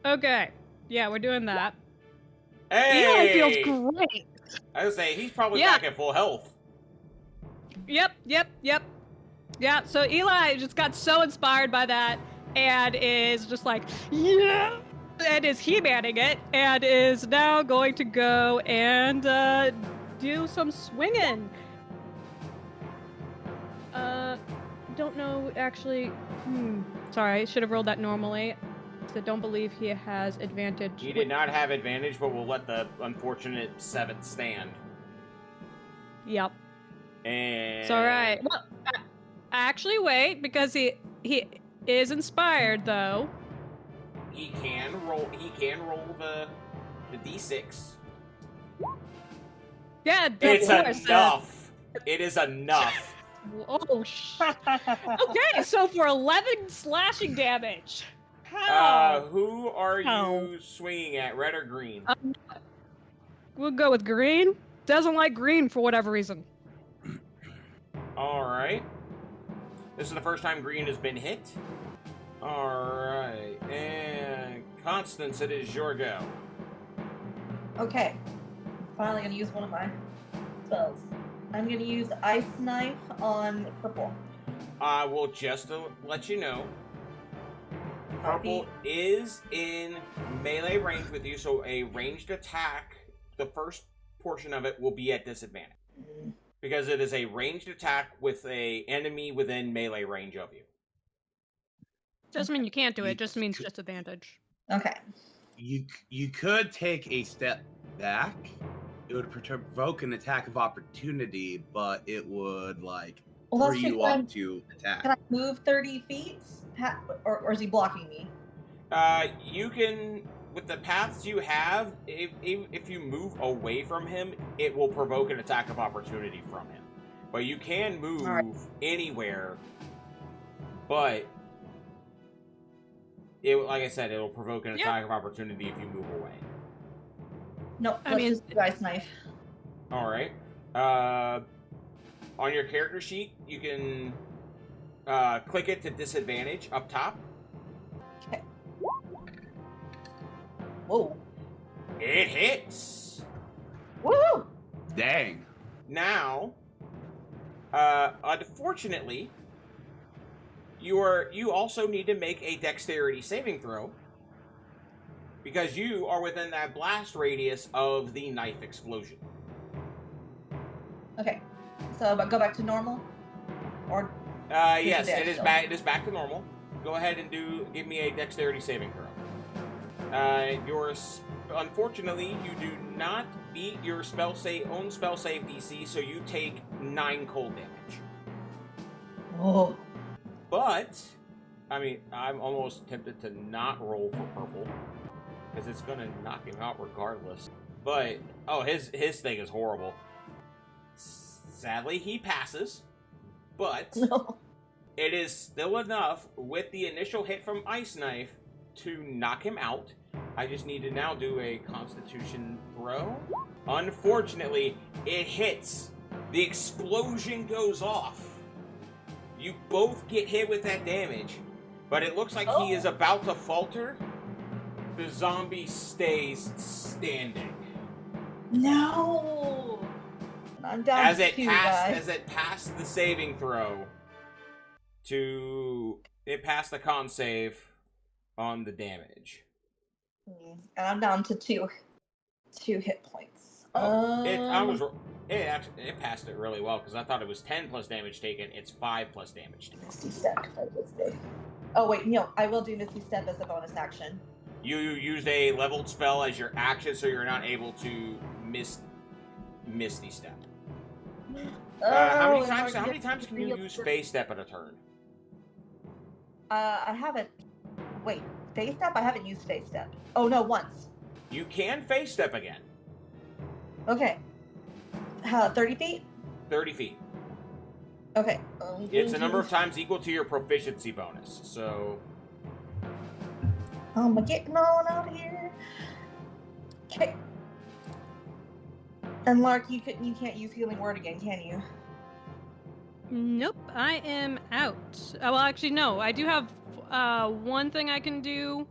Okay. Yeah, we're doing that. Hey! Eli feels great. I was say he's probably Yeah. back at full health. Yep. Yeah, so Eli just got so inspired by that and is just like, yeah! And is he-manning it and is now going to go and do some swinging. Don't know, actually. Sorry, I should have rolled that normally. So don't believe he has advantage. He did not have advantage, but we'll let the unfortunate 7th stand. Yep. And It's all right. Well, actually, wait, because he is inspired though. he can roll the d6. Yeah, of It's course. enough. It is enough. Oh, okay, so for 11 slashing damage. How? Who are How? you swinging at, red or green? We'll go with green. Doesn't like green for whatever reason. Alright. This is the first time green has been hit. Alright. And Constance, it is your go. Okay. I'm finally gonna use one of my spells. I'm gonna use Ice Knife on purple. I will just let you know. Purple is in melee range with you, so a ranged attack, the first portion of it will be at disadvantage. Because it is a ranged attack with a enemy within melee range of you. Doesn't mean you can't do it. Just means disadvantage. Okay. You could take a step back. It would provoke an attack of opportunity, but it would like Well, free you up to attack. Can I move 30 feet? Or is he blocking me? You can, with the paths you have, if you move away from him, it will provoke an attack of opportunity from him. But you can move anywhere, but like I said, it'll provoke an attack of opportunity if you move away. No, let's just do Ice Knife. Alright. On your character sheet, you can click it to disadvantage up top. Okay. Whoa. It hits! Woo! Dang. Now, unfortunately, you also need to make a dexterity saving throw because you are within that blast radius of the knife explosion. Okay. So go back to normal? Or Yes, it is still? back. It is back to normal. Go ahead and give me a dexterity saving throw. Unfortunately, you do not beat your own spell save DC, so you take 9 cold damage. Oh. But, I mean, I'm almost tempted to not roll for purple because it's gonna knock him out regardless. But his thing is horrible. Sadly, he passes, but No. it is still enough with the initial hit from Ice Knife to knock him out. I just need to now do a Constitution throw. Unfortunately, it hits. The explosion goes off. You both get hit with that damage, but it looks like he is about to falter. The zombie stays standing. No. I'm down As to it 2, passed, guys. the saving throw, it passed the con save on the damage. And I'm down to 2 hit points. It passed it really well because I thought it was 10 plus damage taken. It's 5 plus damage taken. Misty Step. Oh wait, no, I will do Misty Step as a bonus action. You used a leveled spell as your action, so you're not able to Misty Step. How many times can you use Phase Step at a turn? I haven't. Wait, Phase Step? I haven't used Phase Step. Oh no, once. You can Phase Step again. Okay. 30 feet? 30 feet. Okay. It's a number of times equal to your proficiency bonus, so... I'm getting on out here. Okay. And Lark, you can't use Healing Word again, can you? Nope, I am out. Oh, well, actually, no. I do have one thing I can do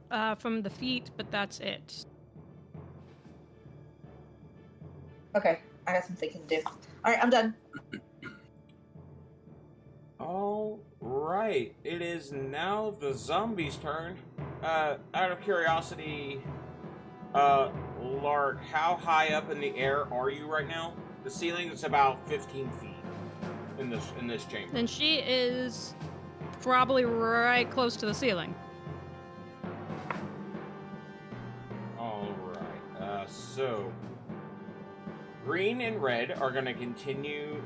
from the feet, but that's it. Okay, I got some thinking to do. All right, I'm done. All right, it is now the zombies' turn. Out of curiosity, Lark, how high up in the air are you right now? The ceiling is about 15 feet in this chamber. And she is probably right close to the ceiling. All right. So green and red are going to continue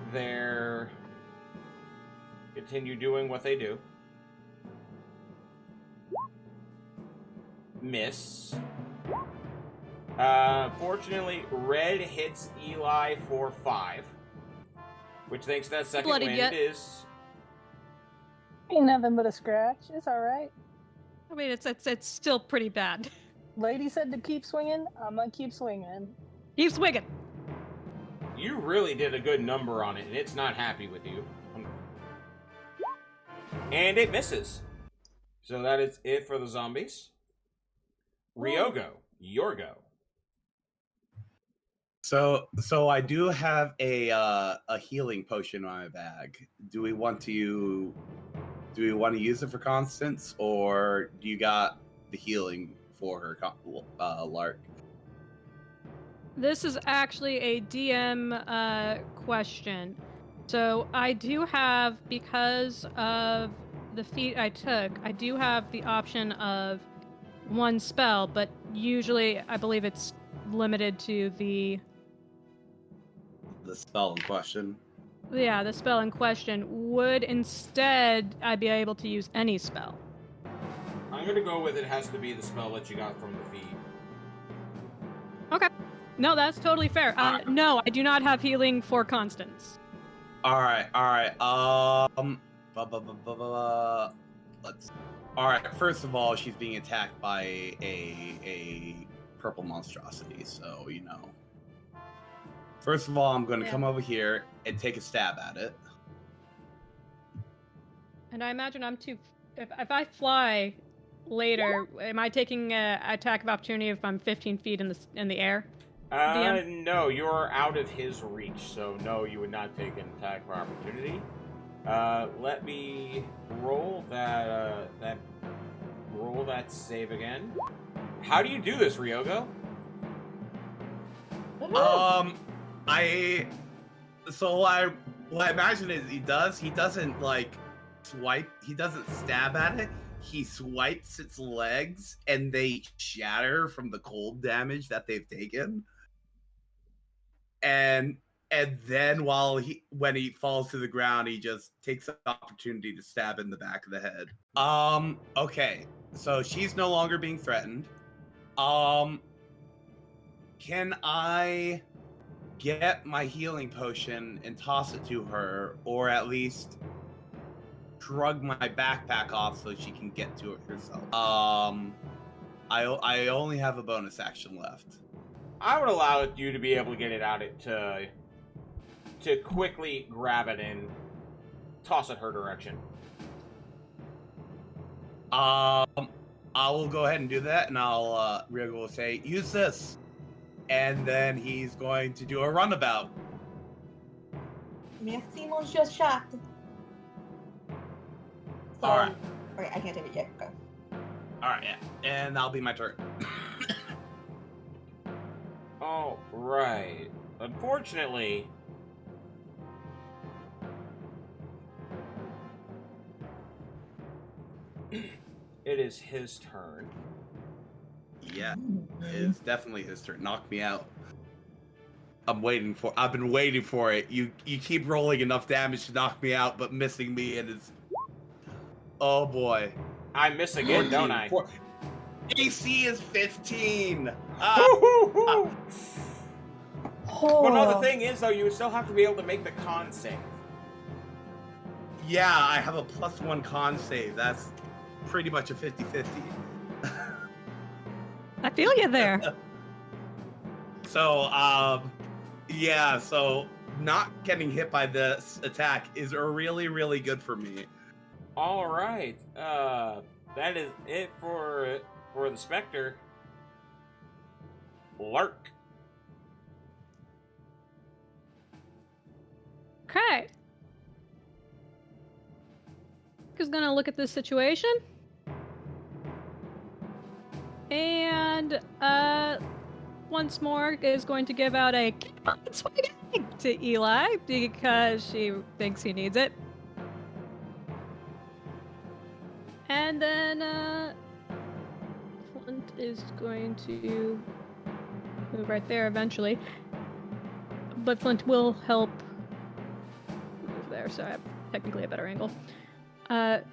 doing what they do. Miss. Fortunately, red hits Eli for 5, which thanks to that second Bloody wind yet. is... Ain't nothing but a scratch. It's all right. I mean, it's still pretty bad. Lady said to keep swinging. I'm gonna keep swinging. Keep swinging. You really did a good number on it, and it's not happy with you. And it misses. So that is it for the zombies. Ryogo, your go. So I do have a healing potion in my bag. Do we want to use it for Constance, or do you got the healing for her, Lark? This is actually a DM question. So I do have, because of the feat I took, I do have the option of one spell, but usually I believe it's limited to the spell in question. Yeah, the spell in question. Would instead I be able to use any spell? I'm gonna go with it has to be the spell that you got from the feed. Okay. No, that's totally fair. No, I do not have healing for Constance. All right. Let's. All right. First of all, she's being attacked by a purple monstrosity, so you know. First of all, I'm going to come over here and take a stab at it. And I imagine I'm too. If I fly later, am I taking an attack of opportunity if I'm 15 feet in the air? No, you're out of his reach, so no, you would not take an attack for opportunity. Let me roll that save again. How do you do this, Ryogo? What I imagine is he doesn't like swipe, he doesn't stab at it, he swipes its legs and they shatter from the cold damage that they've taken. And then when he falls to the ground, he just takes the opportunity to stab in the back of the head. Okay. So she's no longer being threatened. Can I get my healing potion and toss it to her, or at least shrug my backpack off so she can get to it herself? I only have a bonus action left. I would allow you to be able to get it out to quickly grab it and toss it her direction. I will go ahead and do that, and Ryuga will say, use this. And then he's going to do a runabout. Merci, Monsieur Chat. So, All right. Okay, I can't take it yet. Go. All right, yeah. And that'll be my turn. All right. Unfortunately, it is his turn. Yeah, it's definitely his turn. Knock me out. I've been waiting for it. You keep rolling enough damage to knock me out, but missing me, and it's... Oh boy. I miss again, don't I? AC is 15! Oh. Well, no, the thing is, though, you still have to be able to make the con save. Yeah, I have a +1 con save. That's pretty much a 50-50. I feel you there. So, yeah, so not getting hit by this attack is really, really good for me. All right. That is it for the Spectre. Lark. Okay. Is gonna look at this situation. And once more is going to give out a keep on swinging to Eli because she thinks he needs it. And then Flint is going to move right there eventually. But Flint will help move there, so I have technically a better angle.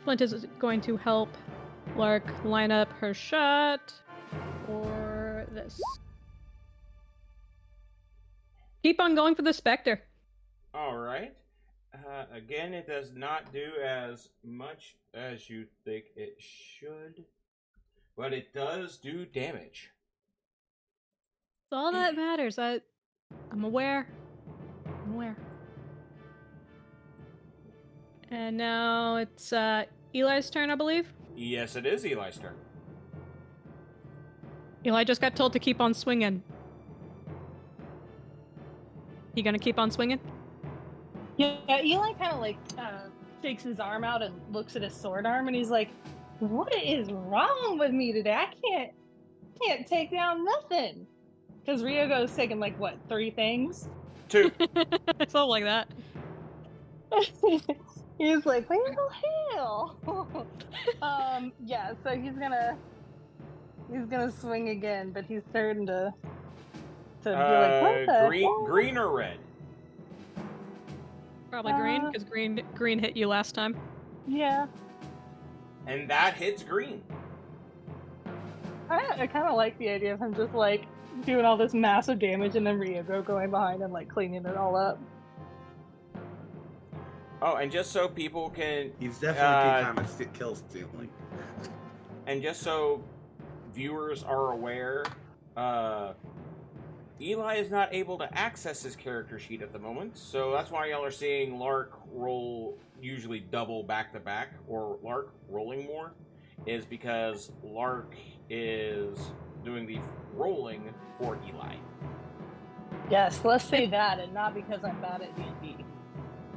Flint is going to help Lark line up her shot for this. Keep on going for the Spectre. All right. Again, it does not do as much as you think it should, but it does do damage. It's all that matters. I'm aware. I'm aware. And now it's Eli's turn, I believe. Yes, it is Eli's turn. Eli just got told to keep on swinging. You gonna keep on swinging? Yeah, Eli kind of like shakes his arm out and looks at his sword arm, and he's like, "What is wrong with me today? I can't take down nothing." Because Ryogo's taking like what, 3 things? 2. Something like that. He's like, "Where the hell?" Yeah. So he's gonna swing again, but he's starting to be like, "What the hell?" Green or red? Probably green, because green hit you last time. Yeah. And that hits green. I kind of like the idea of him just like doing all this massive damage and then Ryogo going behind and like cleaning it all up. Oh, and just so people can... He's definitely kind of kill stealing. And just so viewers are aware, Eli is not able to access his character sheet at the moment, so that's why y'all are seeing Lark roll usually double back-to-back, or Lark rolling more, is because Lark is doing the rolling for Eli. Yes, let's say that, and not because I'm bad at D&D.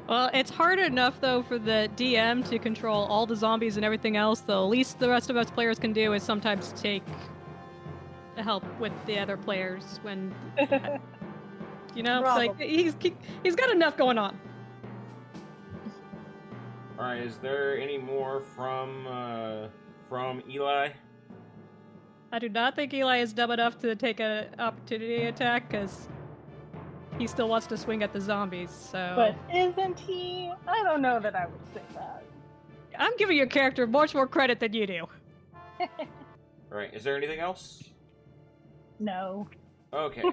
Well, it's hard enough, though, for the DM to control all the zombies and everything else. The least the rest of us players can do is sometimes take help with the other players when, you know, like he's got enough going on. All right, is there any more from Eli? I do not think Eli is dumb enough to take an opportunity attack because he still wants to swing at the zombies. So, but isn't he? I don't know that I would say that. I'm giving your character much more credit than you do. All right, is there anything else? No. Okay.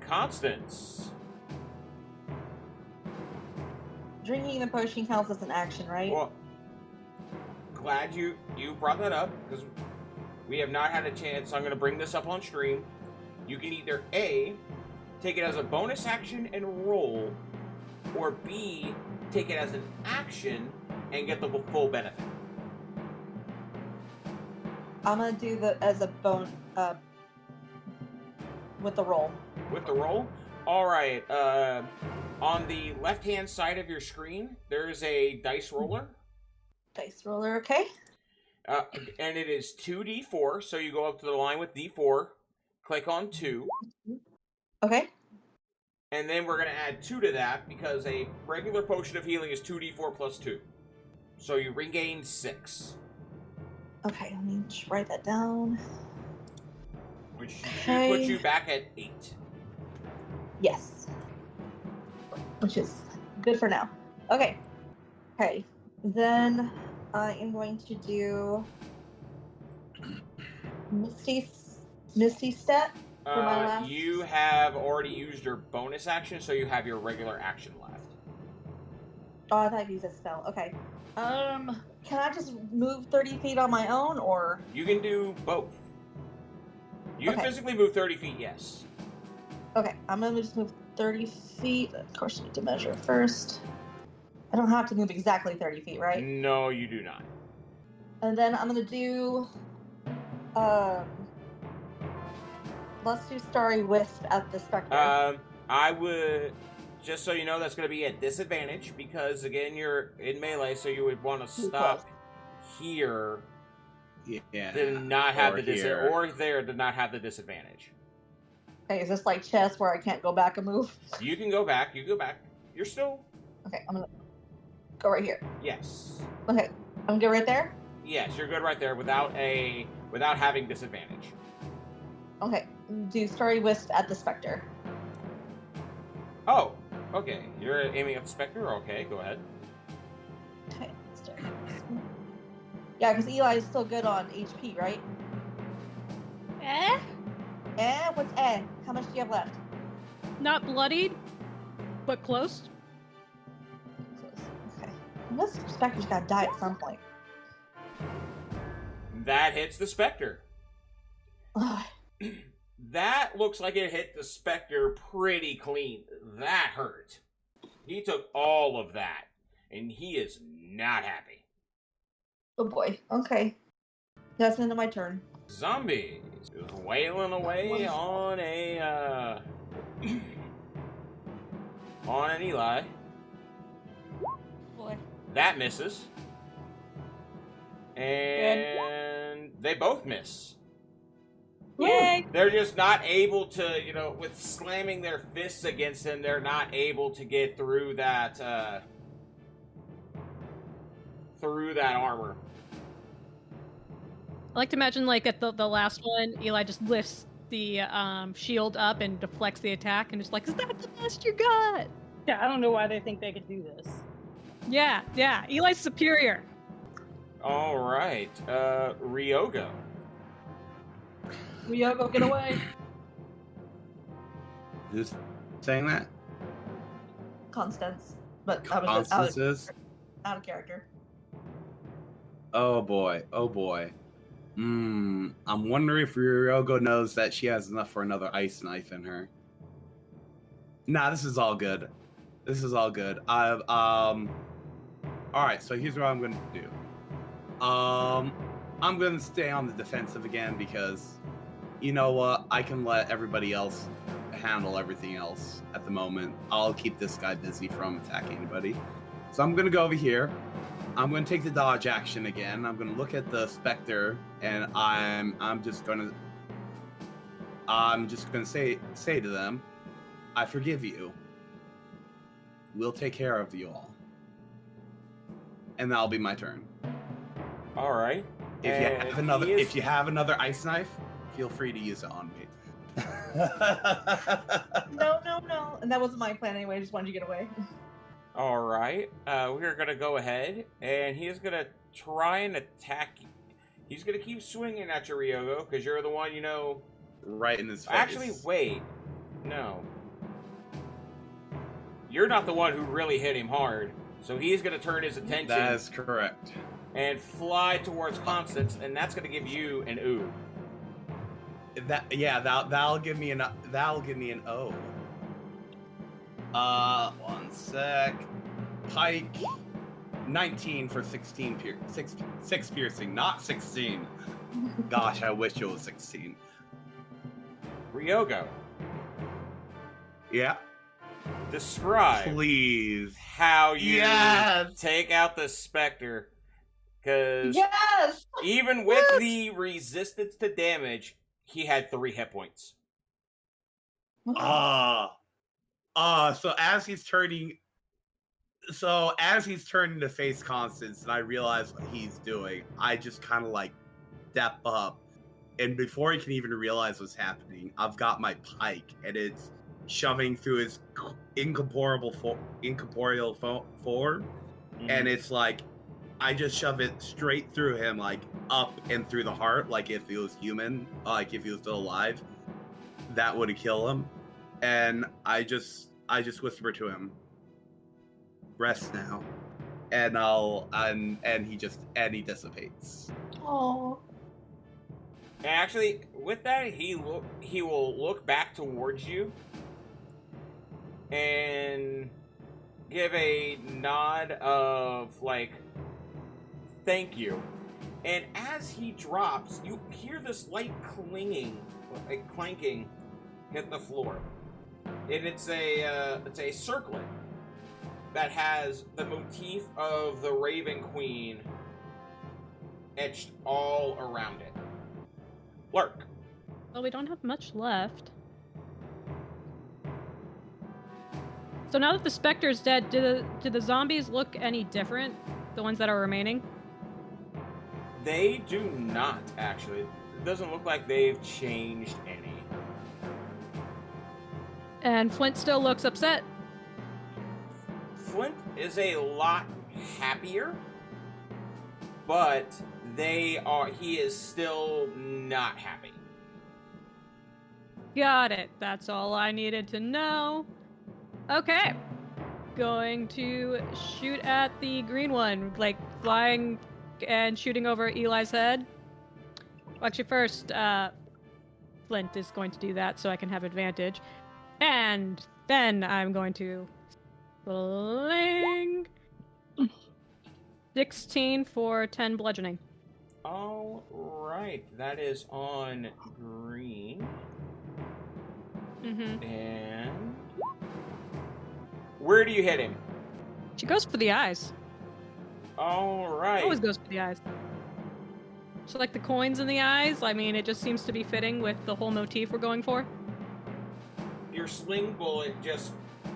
Constance. Drinking the potion counts as an action, right? Well, glad you brought that up, because We have not had a chance. I'm going to bring this up on stream. You can either A, take it as a bonus action and roll, or B, take it as an action and get the full benefit. I'm gonna do the as a bone with the roll. With the roll? Alright, on the left-hand side of your screen, there's a dice roller. Dice roller, okay. And it is 2d4, so you go up to the line with d4, click on 2. Okay. And then we're going to add 2 to that, because a regular potion of healing is 2d4 plus 2. So you regain 6. Okay, let me just write that down. Which should put you back at 8. Yes. Which is good for now. Okay. Okay. Then I am going to do Misty Step for my last. You have already used your bonus action, so you have your regular action left. Oh, I thought you used a spell. Okay. Can I just move 30 feet on my own, or? You can do both. You can physically move 30 feet, yes. Okay, I'm gonna just move 30 feet. Of course, I need to measure first. I don't have to move exactly 30 feet, right? No, you do not. And then I'm gonna do, let's do Starry Wisp at the Spectre. I would, just so you know, that's going to be at disadvantage, because, again, you're in melee, so you would want to stop here to not have the disadvantage, or there to not have the disadvantage. Okay, is this like chess where I can't go back and move? You can go back, You're still... Okay, I'm gonna go right here. Yes. Okay, I'm good right there? Yes, you're good right there without having disadvantage. Okay, do Starry Wisp at the Spectre. Oh, okay. You're aiming at the Spectre? Okay, go ahead. Okay, Starry Wisp. Yeah, because Eli is still good on HP, right? Eh? What's How much do you have left? Not bloodied, but close. Okay. This Spectre's gotta die at some point. That hits the Spectre. Ugh. That looks like it hit the Spectre pretty clean. That hurt. He took all of that, and he is not happy. Oh boy. Okay. That's the end of my turn. Zombies wailing away on on an Eli. Boy. That misses. And they both miss. Yay! They're just not able to, with slamming their fists against him, they're not able to get through that armor. I like to imagine, like, at the last one, Eli just lifts the shield up and deflects the attack, and just like, is that the best you got? Yeah, I don't know why they think they could do this. Yeah, Eli's superior. All right, Ryogo. Ryogo, get away. Who's saying that? Constance. But I was Constance's? out of character. Oh boy. I'm wondering if Ryogo knows that she has enough for another ice knife in her. Nah, this is all good. Alright, so here's what I'm gonna do. I'm gonna stay on the defensive again because you know what? I can let everybody else handle everything else at the moment. I'll keep this guy busy from attacking anybody. So I'm gonna go over here. I'm gonna take the dodge action again. I'm gonna look at the Spectre, and I'm just gonna say to them, I forgive you. We'll take care of you all. And that'll be my turn. All right. If you have another ice knife, feel free to use it on me. No. And that wasn't my plan anyway. I just wanted you to get away. All right. We're going to go ahead, and he's going to try and attack you. He's going to keep swinging at you, Ryogo, because you're the one, right in his face. Actually, wait. No. You're not the one who really hit him hard, so he's going to turn his attention. That is correct. and fly towards Constance, and that's going to give you an ooh. That'll give me an O. 1 sec. Pike, 19 for 6 piercing, not 16. Gosh, I wish it was 16. Ryogo, Yeah. describe Please. how you Yes! take out the Spectre, because Yes! even with the resistance to damage, he had 3 hit points. So as he's turning to face Constance and I realize what he's doing, I just kind of like step up, and before he can even realize what's happening, I've got my pike and it's shoving through his incorporeal form, and it's like I just shove it straight through him, like up and through the heart, like if he was human, like if he was still alive, that would kill him. And I just whisper to him, "Rest now," and he dissipates. Oh. And actually, with that, he will look back towards you and give a nod of like, "Thank you." And as he drops, you hear this light clanking hit the floor. And it's a circlet that has the motif of the Raven Queen etched all around it. Lurk. Well, we don't have much left. So now that the Spectre's dead, do the zombies look any different? The ones that are remaining? They do not, actually. It doesn't look like they've changed any. And Flint still looks upset. Flint is a lot happier, but he is still not happy. Got it. That's all I needed to know. Okay. Going to shoot at the green one, like flying and shooting over Eli's head. Actually, first, Flint is going to do that so I can have advantage. And then I'm going to fling 16 for 10 bludgeoning. All right, that is on green. Mm-hmm. And where do you hit him? She goes for the eyes. All right. Always goes for the eyes. So like the coins in the eyes, I mean, it just seems to be fitting with the whole motif we're going for. Your sling bullet just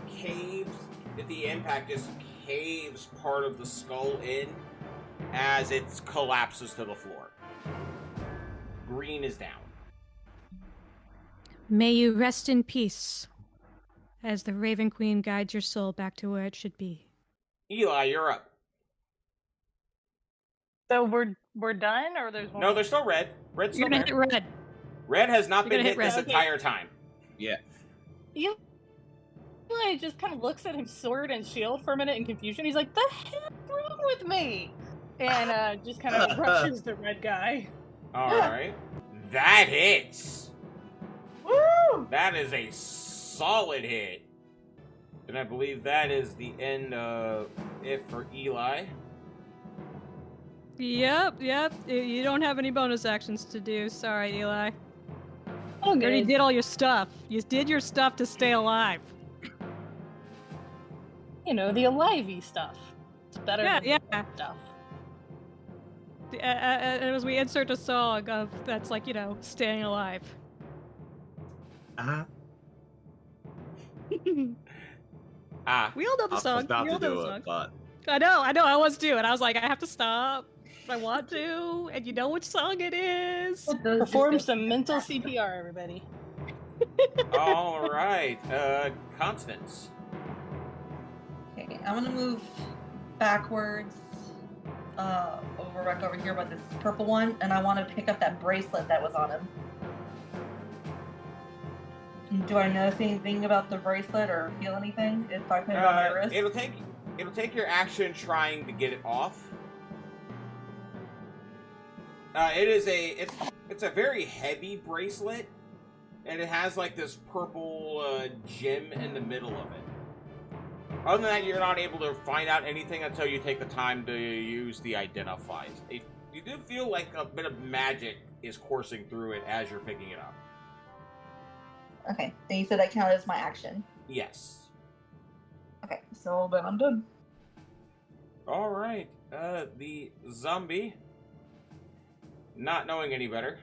caves, at the impact, just caves part of the skull in as it collapses to the floor. Green is down. May you rest in peace, as the Raven Queen guides your soul back to where it should be. Eli, you're up. So we're done, or there's one? No, they're still red. Red's You're still gonna there. hit red. Red has not You're been gonna hit hit this red. entire time. Yeah. Eli just kind of looks at his sword and shield for a minute in confusion. He's like, "The heck's wrong with me?" And just kind of rushes the red guy. All right. That hits. Woo! That is a solid hit. And I believe that is the end of it for Eli. Yep. You don't have any bonus actions to do. Sorry, Eli. Oh, You already good. did all your stuff. You did your stuff to stay alive. You know, the alive-y stuff. It's better than Yeah. the stuff. As we insert a song of that's like, staying alive. Uh-huh. We all know the I song. was about We to all know do the it, song. but I know, I was too, and I was like, I have to stop. I want to, and you know which song it is. Perform some mental CPR, everybody. All right. Constance. Okay, I'm gonna move backwards back over here by this purple one, and I want to pick up that bracelet that was on him. Do I notice anything about the bracelet or feel anything if I put it on my wrist? It'll take your action trying to get it off. It's a very heavy bracelet, and it has like this purple gem in the middle of it. Other than that, you're not able to find out anything until you take the time to use the identifies. You do feel like a bit of magic is coursing through it as you're picking it up. Okay, then you said that counted as my action. Yes. Okay, so then I'm done. All right. The zombie, not knowing any better,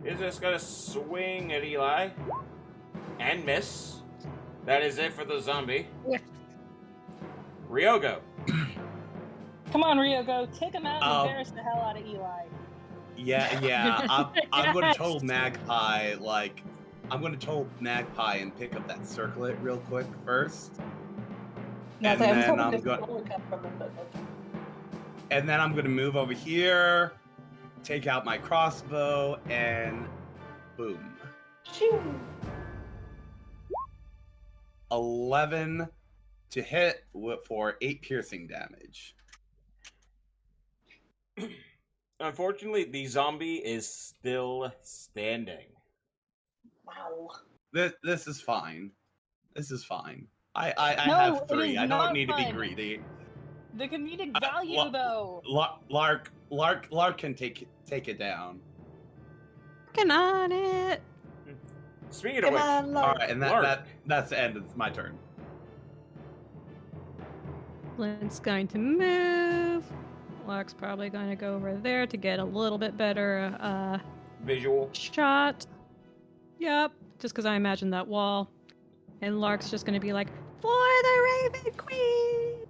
is just gonna swing at Eli and miss. That is it for the zombie. Yeah. Ryogo. Come on, Ryogo, take him out and Oh. embarrass the hell out of Eli. Yeah. I'm going to Yes. total Magpie, I'm going to total Magpie and pick up that circlet real quick first. And then I'm going to move over here, take out my crossbow, and boom. Shoo. 11 to hit for 8 piercing damage. Unfortunately, the zombie is still standing. Wow. This is fine. This is fine. I No, have it 3. is I don't not need to be fine. greedy. The comedic value, well- though. Lark can take it down. Working on it. Speaking of Come which, on, All Lark. right, and Lark. that's the end of my turn. Flint's going to move. Lark's probably going to go over there to get a little bit better visual. shot. Yep, just because I imagine that wall. And Lark's just going to be like, for the Raven Queen!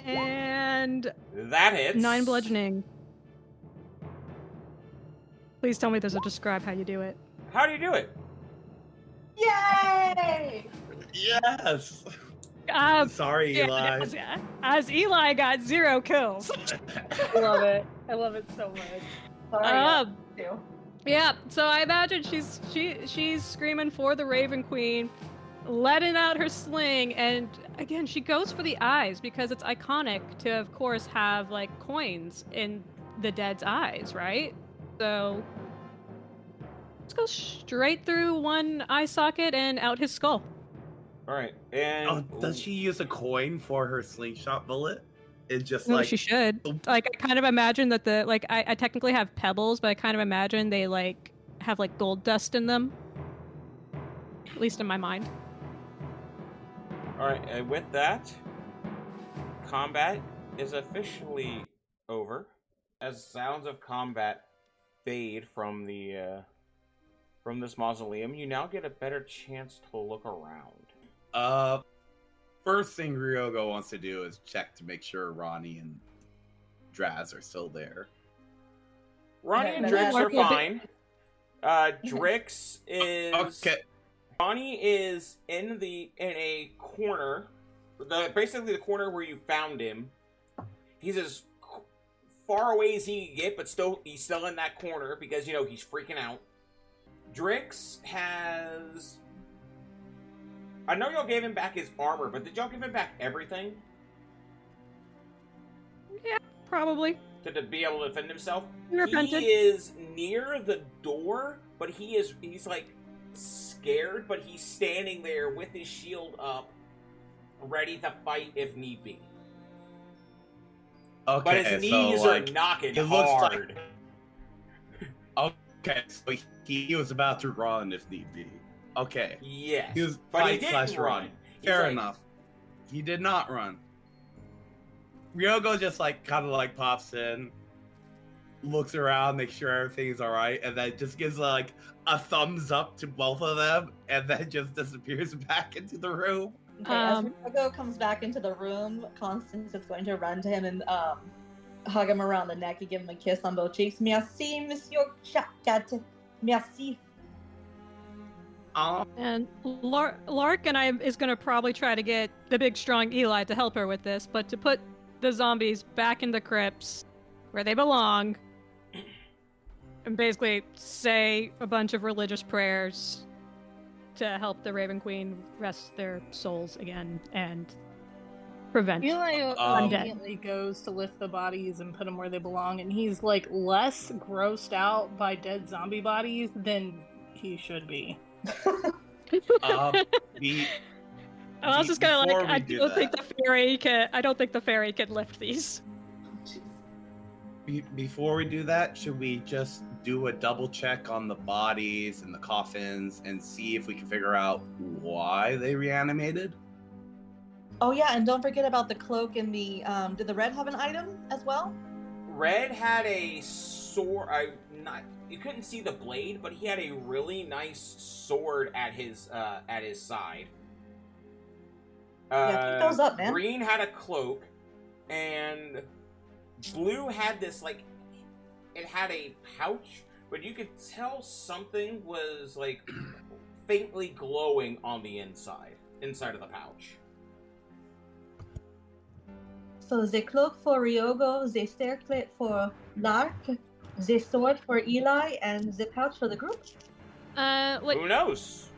And That hits. 9 bludgeoning. Please tell me there's a describe how you do it. How do you do it? Yay! Yes. Sorry, Yeah, Eli. as Eli got 0 kills. I love it. I love it so much. Sorry, too. Yeah, so I imagine she's screaming for the Raven Queen, letting out her sling, and again she goes for the eyes because it's iconic to, of course, have like coins in the dead's eyes, right? So let's go straight through one eye socket and out his skull. All right, and Oh, does she use a coin for her slingshot bullet? It's just No, like she should. Like, I kind of imagine that I technically have pebbles, but I kind of imagine they like have like gold dust in them. At least in my mind. all right. And with that, combat is officially over. As sounds of combat fade from from this mausoleum, you now get a better chance to look around. First thing Ryogo wants to do is check to make sure Ronnie and Draz are still there. Ronnie Yeah, and but Drix that's are okay. fine. Drix is Okay. Ronnie is in a corner, basically the corner where you found him. He's as far away as he can get, but he's still in that corner because he's freaking out. Drix has. I know y'all gave him back his armor, but did y'all give him back everything Yeah, probably. to be able to defend himself? He repented. He is near the door, but he's like scared, but he's standing there with his shield up, ready to fight if need be. Okay, But his knees so, are knocking it looks hard. Okay, so he was about to run if need be. Okay. Yes, He was but he fight didn't slash run. run. He's Fair like, enough. He did not run. Ryogo just kind of pops in, looks around, makes sure everything's all right, and then just gives a thumbs up to both of them, and then just disappears back into the room. Okay, as Ryogo comes back into the room, Constance is going to run to him and hug him around the neck and give him a kiss on both cheeks. Merci, Monsieur Cat. Merci. And Lark and I is going to probably try to get the big strong Eli to help her with this, but to put the zombies back in the crypts where they belong and basically say a bunch of religious prayers to help the Raven Queen rest their souls again and prevent. Eli undead. immediately goes to lift the bodies and put them where they belong, and he's like less grossed out by dead zombie bodies than he should be. I was just kind of like, I Before we don't think the fairy can. I don't think the fairy can lift these. Before we do that, should we just do a double check on the bodies and the coffins and see if we can figure out why they reanimated? Oh yeah, and don't forget about the cloak and the. Did the red have an item as well? Red had a sword. You couldn't see the blade, but he had a really nice sword at his side. Yeah, keep those up, man. Green had a cloak, and Blue had this it had a pouch, but you could tell something was like faintly glowing on the inside of the pouch. So the cloak for Ryogo, the staircase for Lark, the sword for Eli, and the pouch for the group. Who knows?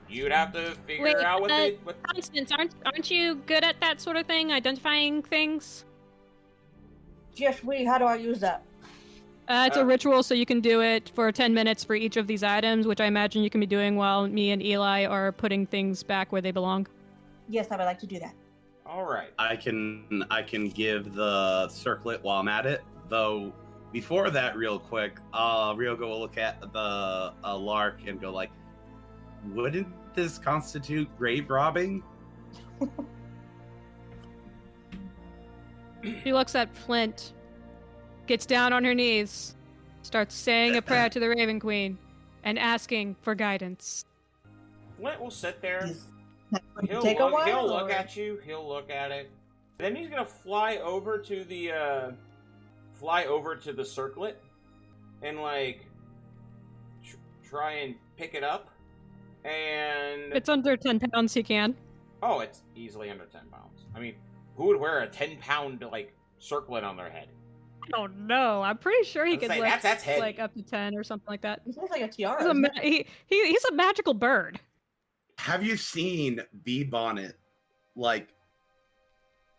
You'd have to figure out what Constance, aren't you good at that sort of thing, identifying things? Yes, how do I use that? It's a ritual, so you can do it for 10 minutes for each of these items, which I imagine you can be doing while me and Eli are putting things back where they belong. Yes, I would like to do that. All right. I can give the circlet while I'm at it. Though before that, real quick, Ryogo will look at the Lark and go like, "Wouldn't this constitute grave robbing?" She looks at Flint, gets down on her knees, starts saying a prayer to the Raven Queen, and asking for guidance. Flint will sit there. He'll Take a while, he'll look or- at you. He'll look at it. Then he's gonna fly over to the circlet and try and pick it up. And If it's under 10 pounds, he can. oh, it's easily under 10 pounds. I mean, who would wear a 10-pound circlet on their head? I don't know. I'm pretty sure he I was can saying, lift that's heavy. like up to 10 or something like that. It looks like a tiara. He's a, isn't ma- it? he's a magical bird. Have you seen bee bonnet, like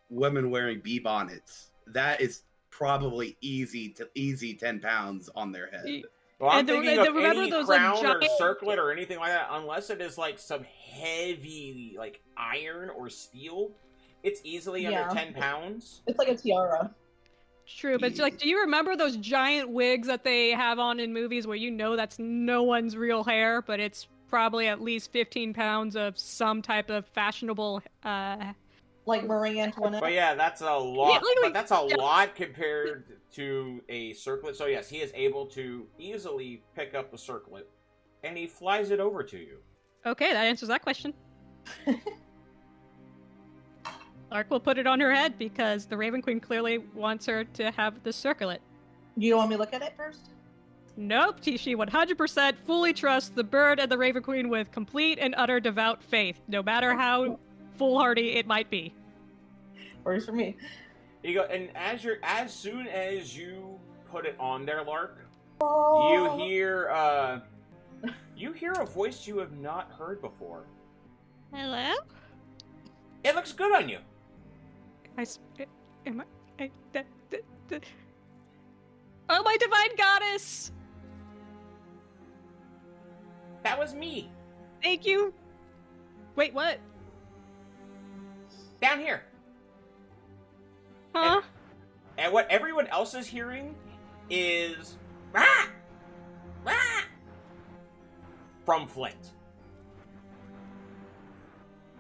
women wearing bee bonnets? That is probably easy 10 pounds on their head. Well, I'm And thinking of remember any those, crown or giant- circlet or anything like that, unless it is some heavy iron or steel. It's easily Yeah. under 10 pounds. It's like a tiara. True, but do you remember those giant wigs that they have on in movies where you know that's no one's real hair, but it's probably at least 15 pounds of some type of fashionable Like Marie Antoinette. But yeah, that's a lot. literally- But that's a lot compared to a circlet. So yes, he is able to easily pick up the circlet, and he flies it over to you. Okay, that answers that question. Lark will put it on her head because the Raven Queen clearly wants her to have the circlet. Do you want me to look at it first? Nope, she 100% fully trusts the bird and the Raven Queen with complete and utter devout faith, no matter how foolhardy it might be. Works for me. You go, and as soon as you put it on there, Lark, Oh. you hear a voice you have not heard before. Hello? It looks good on you. Oh, my divine goddess! That was me. Thank you. Wait, what? Down here. Huh? And what everyone else is hearing is rah! Rah! From Flint.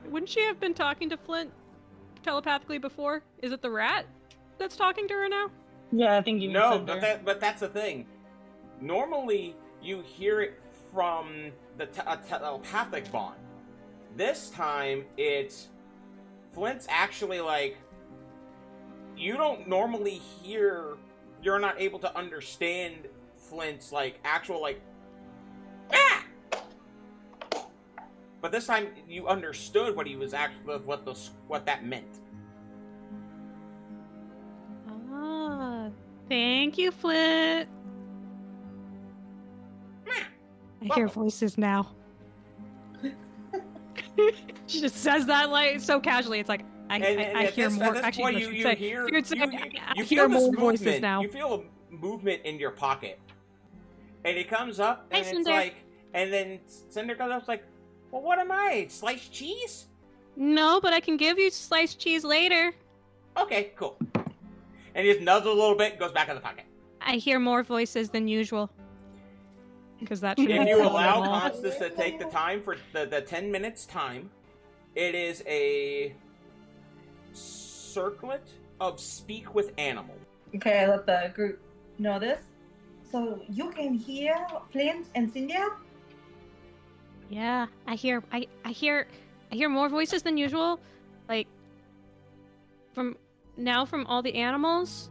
Wouldn't she have been talking to Flint telepathically before? Is it the rat that's talking to her now? Yeah, I think you No, said but that's the thing. Normally, you hear it from the telepathic bond. This time, it's Flint's actually you don't normally hear. You're not able to understand Flint's actual ah! But this time, you understood what he was actually what that meant. Ah, thank you, Flint. I hear voices now. She just says that so casually. It's like, I at hear this, more. At this Actually, point, I you should say- hear you would say I you hear feel this more voices movement. now. You feel a movement in your pocket, and it comes up, Hi, and it's Cinder. like, and then Cinder comes up, it's like, well, what am I? Sliced cheese? No, but I can give you sliced cheese later. Okay, cool. And he just nods a little bit and goes back in the pocket. I hear more voices than usual. Because that should If be you telling allow them all. Constance to take the time for the 10 minutes time, it is a circlet of speak with animal. Okay, I let the group know this. So you can hear Flint and Cynthia? Yeah, I hear more voices than usual. Like from all the animals.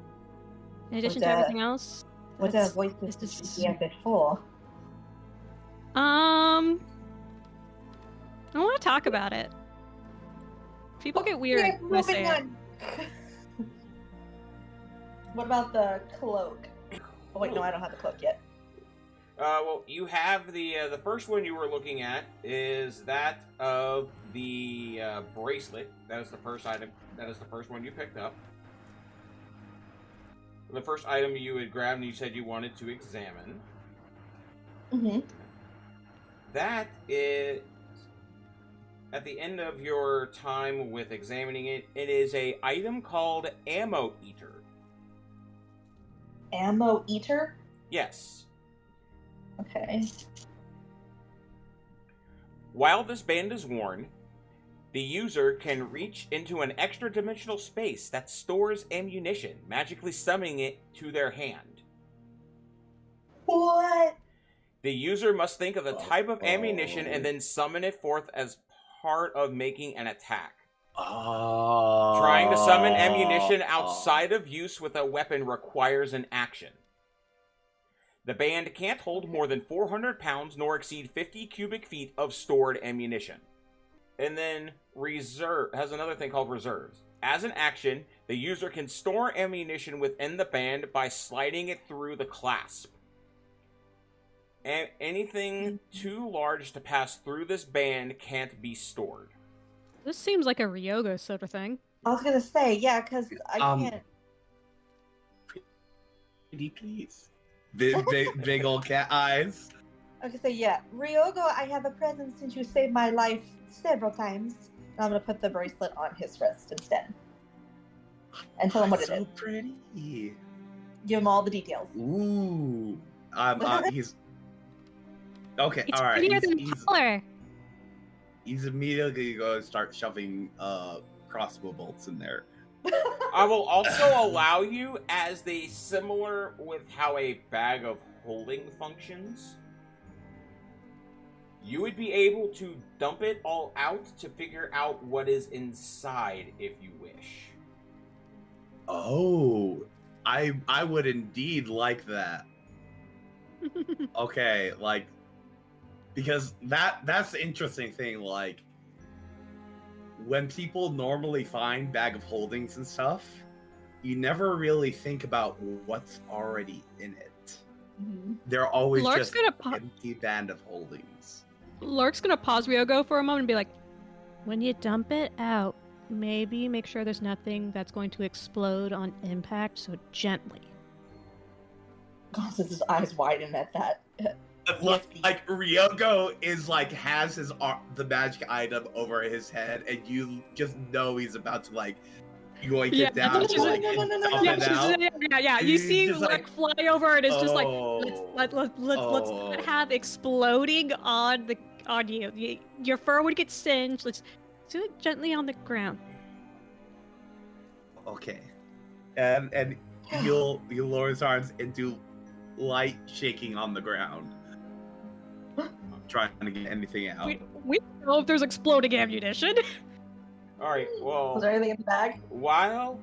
In addition to everything else. What voices did this you hear before? I want to talk about it. People get weird Yeah, when I say moving it. on. What about the cloak? Oh wait, no, I don't have the cloak yet. Well, you have the first one you were looking at is that of the bracelet. That is the first item. That is the first one you picked up. The first item you had grabbed and you said you wanted to examine. Mm-hmm. That is, at the end of your time with examining it, it is a item called Ammo Eater. Ammo Eater? Yes. Okay. While this band is worn, the user can reach into an extra-dimensional space that stores ammunition, magically summoning it to their hand. What? The user must think of the type of ammunition and then summon it forth as part of making an attack. Oh. Trying to summon ammunition outside of use with a weapon requires an action. The band can't hold more than 400 pounds nor exceed 50 cubic feet of stored ammunition. And then reserve has another thing called reserves. As an action, the user can store ammunition within the band by sliding it through the clasp. Anything too large to pass through this band can't be stored. This seems like a Ryoga sort of thing. I was gonna say, yeah, because I can't. Pretty please. Big old cat eyes. I was gonna say, yeah, Ryogo, I have a present since you saved my life several times. And I'm gonna put the bracelet on his wrist instead. And tell him what it is. So pretty. Give him all the details. Ooh. He's okay. It's all right. prettier than taller. He's immediately going to start shoving crossbow bolts in there. I will also allow you, as the similar with how a bag of holding functions, you would be able to dump it all out to figure out what is inside if you wish. Oh, I would indeed like that. Okay, like, because that's the interesting thing, like, when people normally find bag of holdings and stuff, you never really think about what's already in it. Mm-hmm. They're always Lark's just gonna empty band of holdings. Lark's gonna pause Ryogo for a moment and be like, when you dump it out, maybe make sure there's nothing that's going to explode on impact, so gently. Constance's eyes widen at that. Like Ryogo is like has his the magic item over his head, and you just know he's about to like going to get down to like dump it out. Yeah. You see just Lark fly over, and it's just like let's Oh. not have exploding on you. Your fur would get singed. Let's do it gently on the ground. Okay, and you'll lower his arms and do light shaking on the ground, trying to get anything out. We don't know if there's exploding ammunition. Alright, well, Was there anything in the bag? while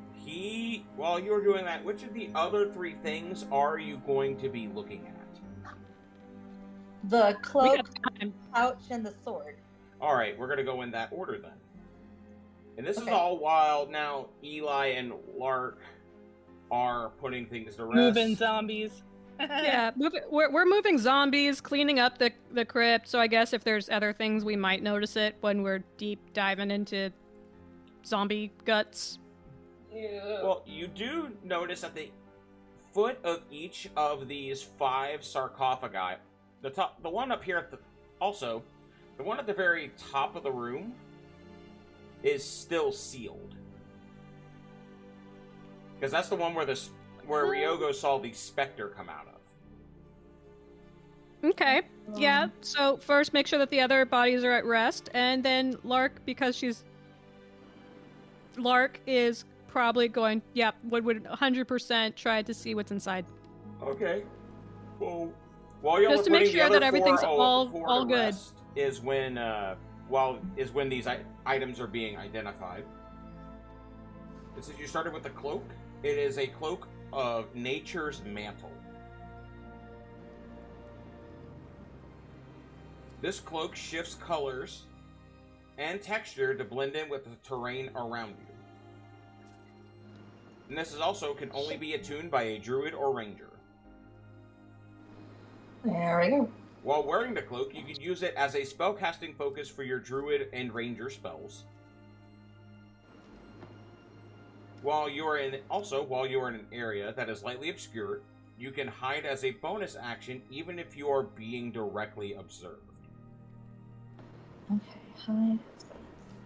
you're doing that, which of the other three things are you going to be looking at? The We cloak, got time. pouch, and the sword. Alright, we're gonna go in that order then. And this is Okay. all while now Eli and Lark are putting things to rest. Moving zombies. Yeah, we're moving zombies, cleaning up the crypt. So I guess if there's other things, we might notice it when we're deep diving into zombie guts. Yeah. Well, you do notice at the foot of each of these 5 sarcophagi, the one up here at the one at the very top of the room is still sealed. Because that's the one where Ryogo saw the specter come out of. Okay. Yeah. So first, make sure that the other bodies are at rest, and then Lark, because Lark is probably going. Yep. Would 100% try to see what's inside. Okay. Well, while y'all Just are to make putting the sure other that everything's all to good. rest is when these items are being identified. And since you started with the cloak, it is a cloak of nature's mantle. This cloak shifts colors and texture to blend in with the terrain around you. And this can only be attuned by a druid or ranger. There we go. While wearing the cloak, you can use it as a spellcasting focus for your druid and ranger spells. While you are in an area that is lightly obscured, you can hide as a bonus action even if you are being directly observed. Okay, hide.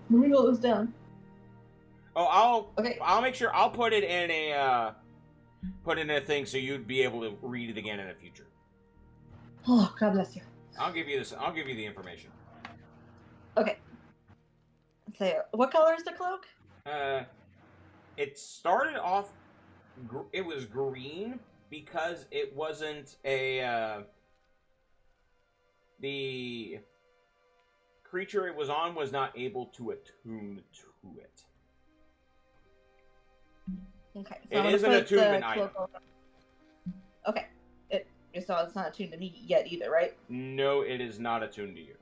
Let me roll this down. Oh, Okay. I'll make sure I'll put it in a thing so you'd be able to read it again in the future. Oh, God bless you. I'll give you the information. Okay. So, what color is the cloak? It started off. It was green because it wasn't the creature it was on was not able to attune to it. Okay. So It is an attunement item. Okay. So it's not attuned to me yet either, right? No, it is not attuned to you.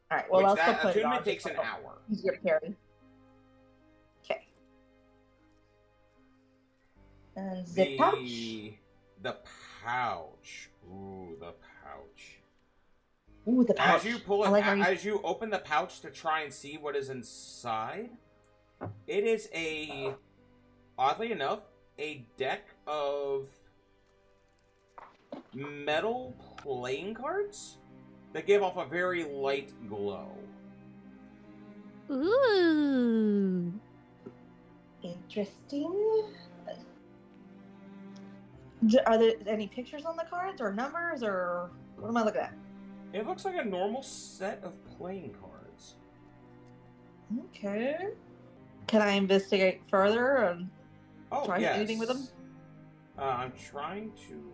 All right. Well, I'll still put it on. Attunement takes an hour. Easier to carry. Okay. And zip pouch. The pouch. Ooh, the pouch. Ooh, the pouch. As you pull it, like as you open the pouch to try and see what is inside, it is oddly enough, a deck of metal playing cards that give off a very light glow. Ooh. Interesting. Are there any pictures on the cards or numbers or what am I looking at? It looks like a normal set of playing cards. Okay. Can I investigate further and try yes. anything with them? I'm trying to.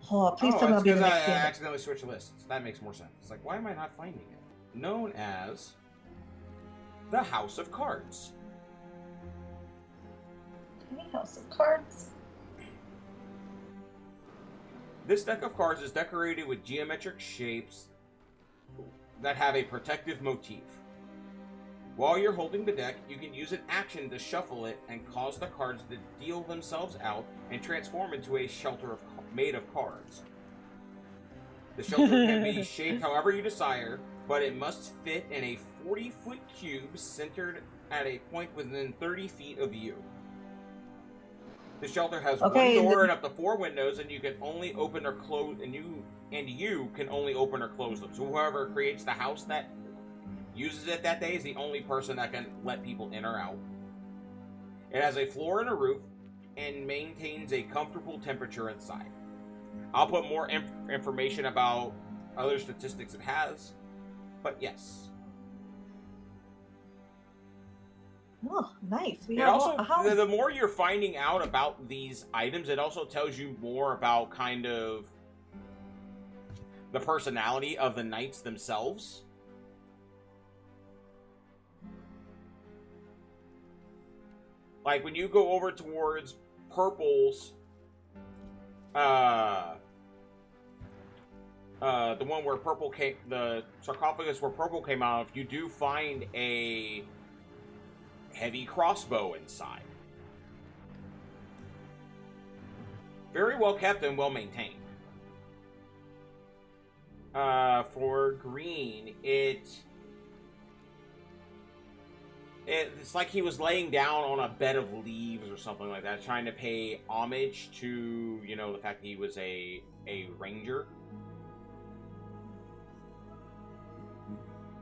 Oh, please tell me I'll be the because next I game. accidentally switched lists. That makes more sense. It's like, why am I not finding it? Known as the House of Cards. Okay, House of Cards. This deck of cards is decorated with geometric shapes that have a protective motif. While you're holding the deck, you can use an action to shuffle it and cause the cards to deal themselves out and transform into a shelter made of cards. The shelter can be shaped however you desire, but it must fit in a 40-foot cube centered at a point within 30 feet of you. The shelter has one door and up to 4 windows, and you can only open or close, and you can only open or close them. So whoever creates the house that uses it that day is the only person that can let people in or out. It has a floor and a roof, and maintains a comfortable temperature inside. I'll put more information about other statistics it has, but yes. Oh, nice. It also, the more you're finding out about these items, it also tells you more about kind of the personality of the knights themselves. Like when you go over towards Purple's, the one where Purple came, the sarcophagus where Purple came out of, you do find a heavy crossbow inside. Very well kept and well maintained. For green, It's like he was laying down on a bed of leaves or something like that, trying to pay homage to, you know, the fact that he was a ranger.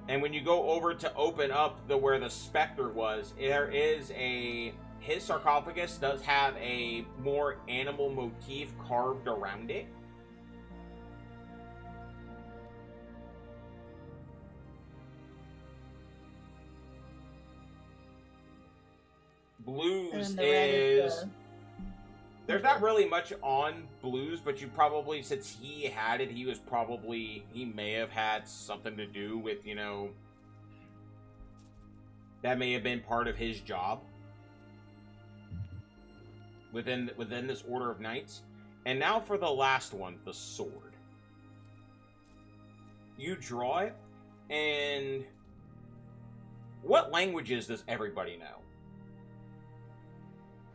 And when you go over to open up where the specter was, his sarcophagus does have a more animal motif carved around it. Blues is... There's not really much on Blues, but you probably, since he had it, he may have had something to do with, you know... That may have been part of his job. Within this Order of Knights. And now for the last one, the sword. You draw it, and... What languages does everybody know?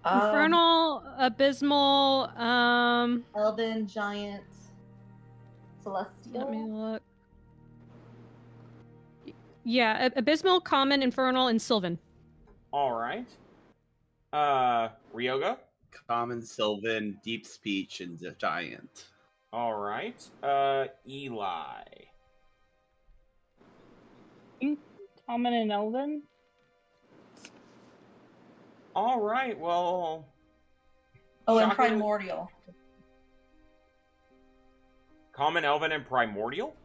Infernal, Abysmal, Elven, Giant, Celestial. let me look. Yeah, Abysmal, Common, Infernal, and Sylvan. Alright. Ryoga? Common, Sylvan, Deep Speech, and Giant. Alright. Eli. Common and Elven. Alright, well... Oh, and Shocking- Primordial. Common, Elven, and Primordial?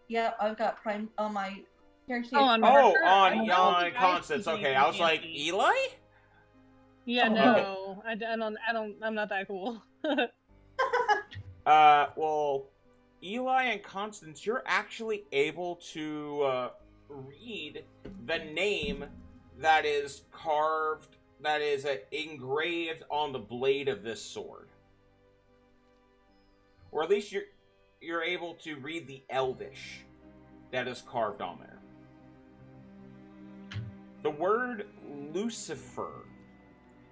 Yeah, I've got Prime on my character. Oh, on Oh, Marker? on Constance. Okay, I was like, Eli? Yeah, Oh. no, I'm not that cool. Well, Eli and Constance, you're actually able to read the name that is carved, that is engraved on the blade of this sword. Or at least you're able to read the Elvish that is carved on there. The word Lucifer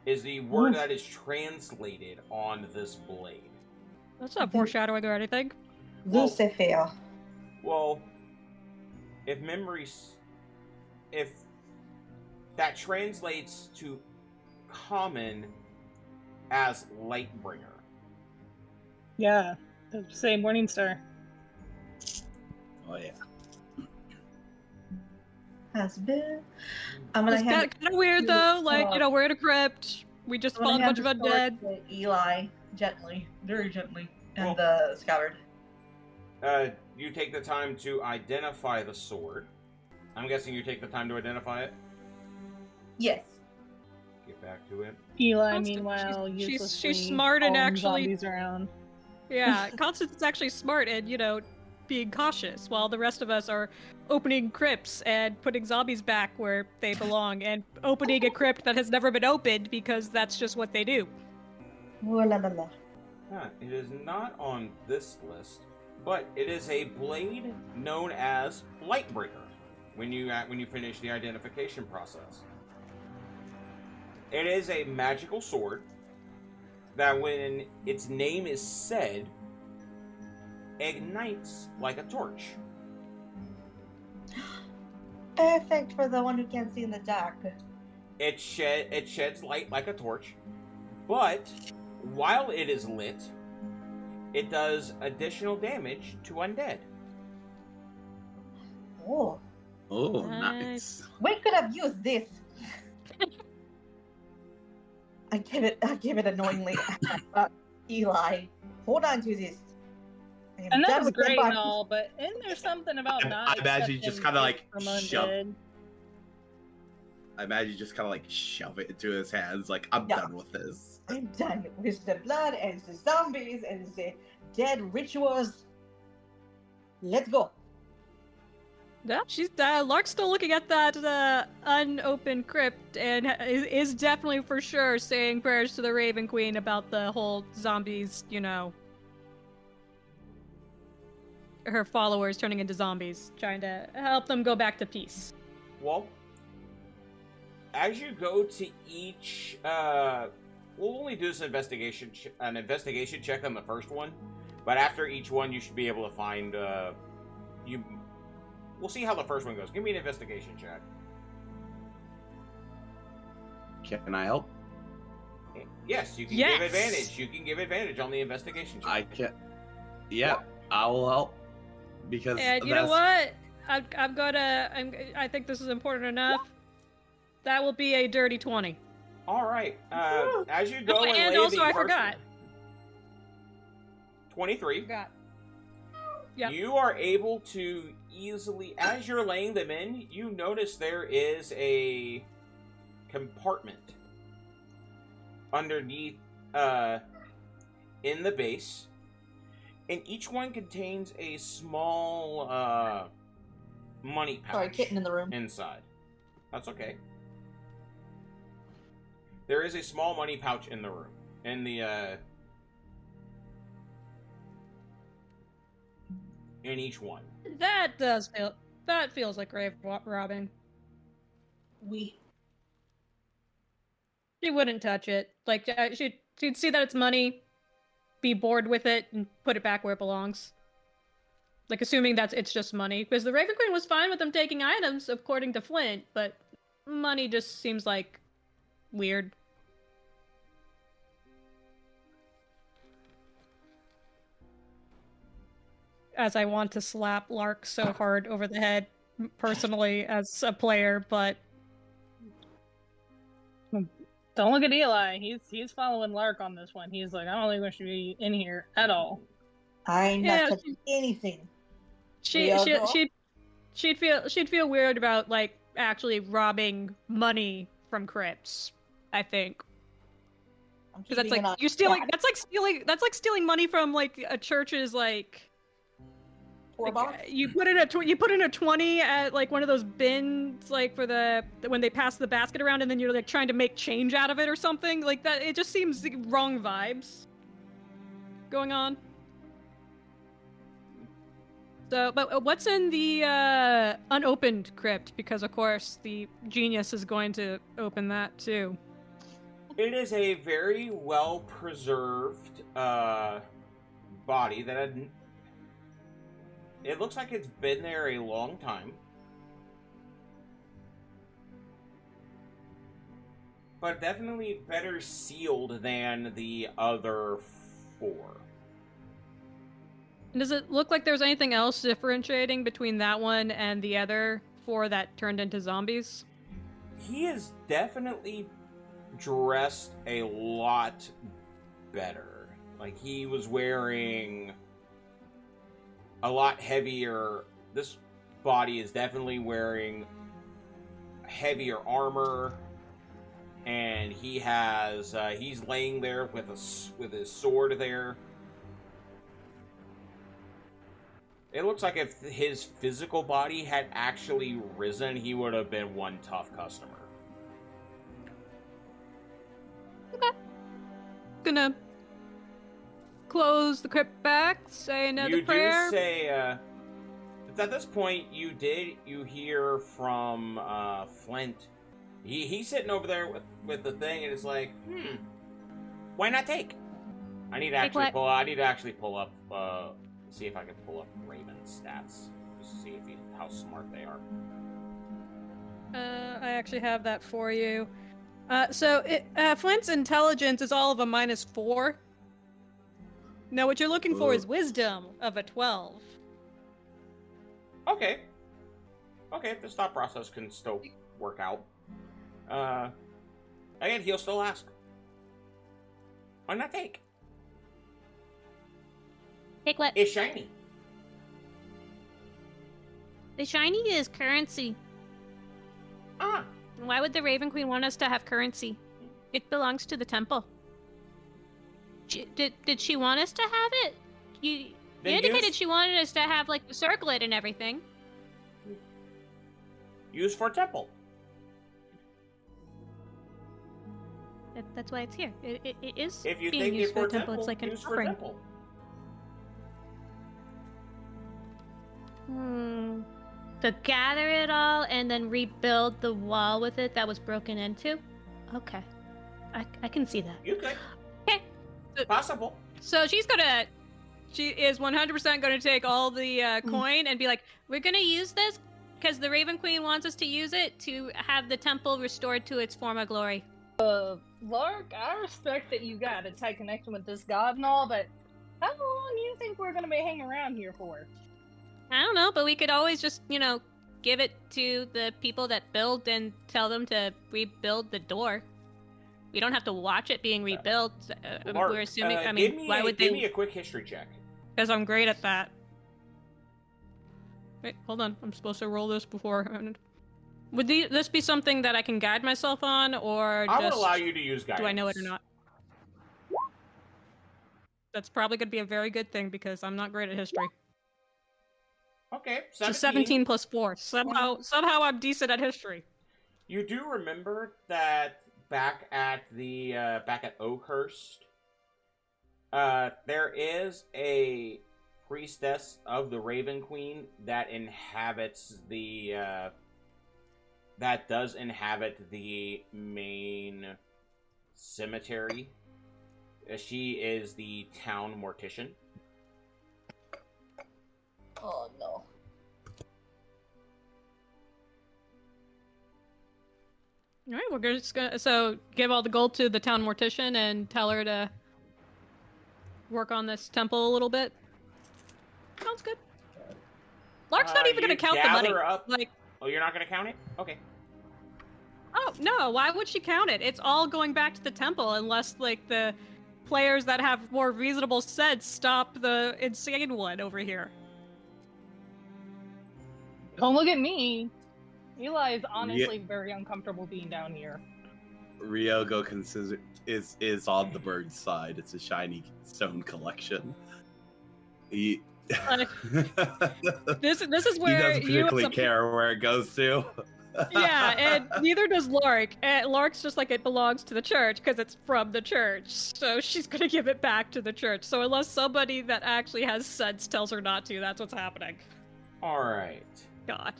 is the word that is translated on this blade. That's not foreshadowing or anything. Lucifer. Well, if that translates to common as Lightbringer. Yeah, say Morningstar. Oh yeah. Has been. I'm gonna It's hand kind of weird to, though. Like, you know, we're in a crypt. We just I'm gonna found a bunch of hand the sword undead. to Eli, gently, very gently, and Well- the scabbard. You take the time to identify the sword. I'm guessing you take the time to identify it. Yes. Get back to it. Eli, Constance, meanwhile, she's uselessly smart and following actually- zombies around. Yeah, Constance is actually smart and, you know, being cautious, while the rest of us are opening crypts and putting zombies back where they belong, and opening a crypt that has never been opened because that's just what they do. Oh, la la la. It is not on this list, but it is a blade known as Lightbringer. When you finish the identification process, it is a magical sword that, when its name is said, ignites like a torch. Perfect for the one who can't see in the dark. It sheds light like a torch, but while it is lit, it does additional damage to undead. Oh, Oh, Nice. nice. we could have used this. I give it annoyingly. Eli, hold on to this. I am And done that's with the great body. and all, but isn't there something about I not imagine you just accepting kinda, like, from shove- undead? I imagine you just kind of like shove it into his hands, like, I'm Yeah. done with this. I'm done with the blood and the zombies and the dead rituals. Let's go. Yeah, she's Lark's still looking at that unopened crypt and is definitely for sure saying prayers to the Raven Queen about the whole zombies, you know, her followers turning into zombies, trying to help them go back to peace. Well, as you go to each, we'll only do this investigation check on the first one, but after each one, you should be able to find We'll see how the first one goes. Give me an investigation check. Can I help? Yes, you can Yes. give advantage. You can give advantage on the investigation check. I can. Yeah, I will help because And you know what? I think this is important enough. That will be a dirty 20. All right. As you go Oh, and and lay also the I first forgot. 23. Forgot. Yep. You are able to easily, as you're laying them in, you notice there is a compartment underneath, in the base, and each one contains a small, money pouch. Sorry, kitten in the room. Inside. That's okay. There is a small money pouch in the room. In each one. That feels like grave robbing. She wouldn't touch it. Like, she'd see that it's money, be bored with it, and put it back where it belongs. Like, assuming that it's just money. Because the Raven Queen was fine with them taking items, according to Flint, but money just seems like weird. As I want to slap Lark so hard over the head, personally, as a player, but... Don't look at Eli. He's following Lark on this one. He's like, I don't think we should be in here at all. I ain't not Yeah, touching anything. She'd feel weird about, like, actually robbing money from crypts, I think. Because that's like you're stealing. That's like stealing money from like a church's like. You put in a 20 at like one of those bins like for when they pass the basket around, and then you're like trying to make change out of it or something like that. It just seems like, wrong vibes going on. So, but what's in the unopened crypt? Because of course the genius is going to open that too. It is a very well preserved body that had. It looks like it's been there a long time. But definitely better sealed than the other 4. Does it look like there's anything else differentiating between that one and the other 4 that turned into zombies? He is definitely dressed a lot better. Like, he was wearing a lot heavier. This body is definitely wearing heavier armor, and he has he's laying there with his sword there. It looks like if his physical body had actually risen, he would have been one tough customer. Okay. Gonna close the crypt back, say another prayer. You do say, it's at this point you hear from Flint. He's sitting over there with the thing, and it's like, why not take? I need to actually pull up, see if I can pull up Raven's stats, just to see how smart they are. I actually have that for you. Flint's intelligence is all of a -4. Now, what you're looking for is wisdom of a 12. Okay, this thought process can still work out. Again, he'll still ask. Why not take? Take what? It's shiny. The shiny is currency. Ah. Why would the Raven Queen want us to have currency? It belongs to the temple. Did she want us to have it? You indicated she wanted us to have, like, the circlet and everything. Used for temple. That's why it's here. It is If you being think used it for for the temple. It's like an use for offering. temple. To gather it all and then rebuild the wall with it that was broken into? Okay. I can see that. You could. Okay. Possible. So she is 100% going to take all the coin and be like, We're gonna use this because the Raven Queen wants us to use it to have the temple restored to its former glory. Lark, I respect that you got a tight connection with this god and all, but how long do you think we're gonna be hanging around here for? I don't know, but we could always just, give it to the people that build and tell them to rebuild the door. We don't have to watch it being rebuilt. Mark, we're assuming. why would they? Give me a quick history check. Because I'm great at that. Wait, hold on. I'm supposed to roll this before. Would this be something that I can guide myself on, or I just... will allow you to use guidance. Do I know it or not? That's probably going to be a very good thing, because I'm not great at history. Okay, 17. So 17 plus 4. Somehow I'm decent at history. You do remember that back at Oakhurst, there is a priestess of the Raven Queen that inhabits that does inhabit the main cemetery. She is the town mortician. Oh no. All right, we're just gonna give all the gold to the town mortician and tell her to work on this temple a little bit. Sounds good. Lark's not even gonna count the money. Up. Oh, you're not gonna count it? Okay. Oh no! Why would she count it? It's all going back to the temple, unless the players that have more reasonable sense stop the insane one over here. Don't look at me. Eli is honestly very uncomfortable being down here. Ryogo is on the bird's side. It's a shiny stone collection. This is where he doesn't particularly care where it goes to. Yeah, and neither does Lark. And Lark's just like, it belongs to the church because it's from the church. So she's gonna give it back to the church. So unless somebody that actually has sense tells her not to, that's what's happening. Alright. God.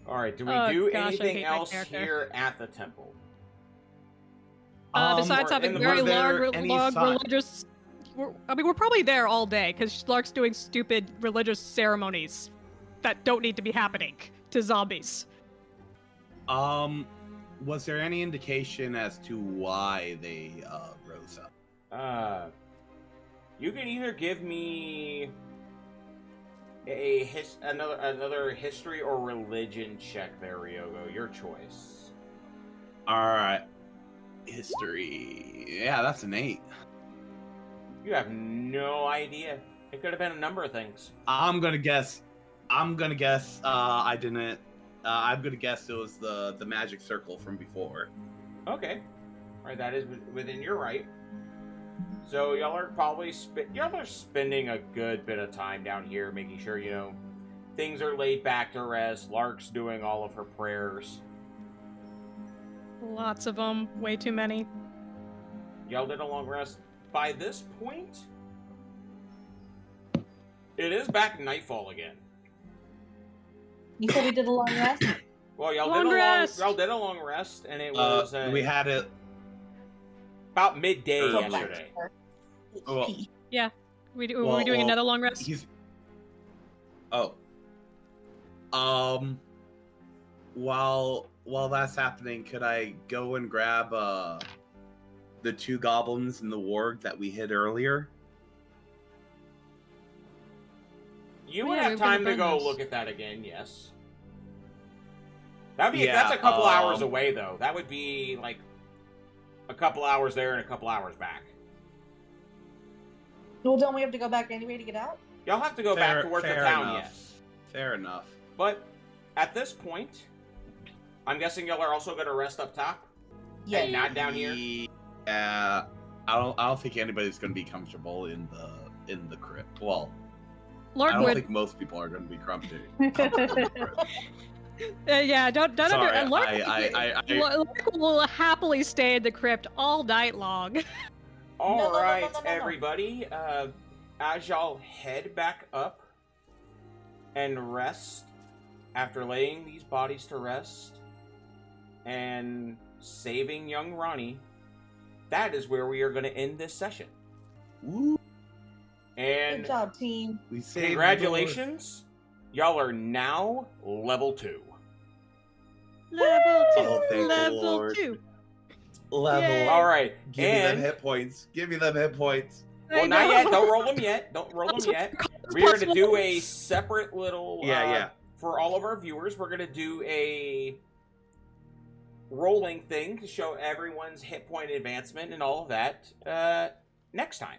Alright, do we do anything else here at the temple? Besides having very long religious... we're probably there all day, because Lark's doing stupid religious ceremonies that don't need to be happening to zombies. Was there any indication as to why they rose up? You can either give me another history or religion check there, Ryogo. Your choice. Alright. History. Yeah, that's an 8. You have no idea. It could have been a number of things. I'm gonna guess I didn't. I'm gonna guess it was the magic circle from before. Okay. Alright, that is within your right. So y'all are probably spending a good bit of time down here, making sure, things are laid back to rest. Lark's doing all of her prayers. Lots of them. Way too many. Y'all did a long rest. By this point, it is back nightfall again. You said we did a long rest? Well, y'all did a long rest, and it was... we had it... about midday yesterday. Well, yeah. Were we doing another long rest? While that's happening, could I go and grab the 2 goblins in the warg that we hit earlier? You would have time to go look at that again, yes. That's a couple hours away, though. That would be like a couple hours there and a couple hours back. Well, don't we have to go back anyway to get out? Y'all have to go back towards the town, yes. Fair enough. But at this point, I'm guessing y'all are also going to rest up top? Yeah. And not down here? Yeah. I don't think anybody's going to be comfortable in the crypt. Well, Lark I don't think most people are going to be comfortable. Yeah, don't Sorry, Lark will happily stay in the crypt all night long. All right, everybody. As y'all head back up and rest, after laying these bodies to rest and saving young Ronnie, that is where we are going to end this session. Woo. And good job, team. Congratulations. Y'all are now level 2. Level 2. Oh, thank the level Lord. 2. level. Yay. All right. Give me them And hit points. Give me them hit points. well, I not know. yet. Don't roll them yet. Don't roll them yet. We're Plus going to do a ones. separate little. Yeah. For all of our viewers, we're going to do a rolling thing to show everyone's hit point advancement and all of that next time.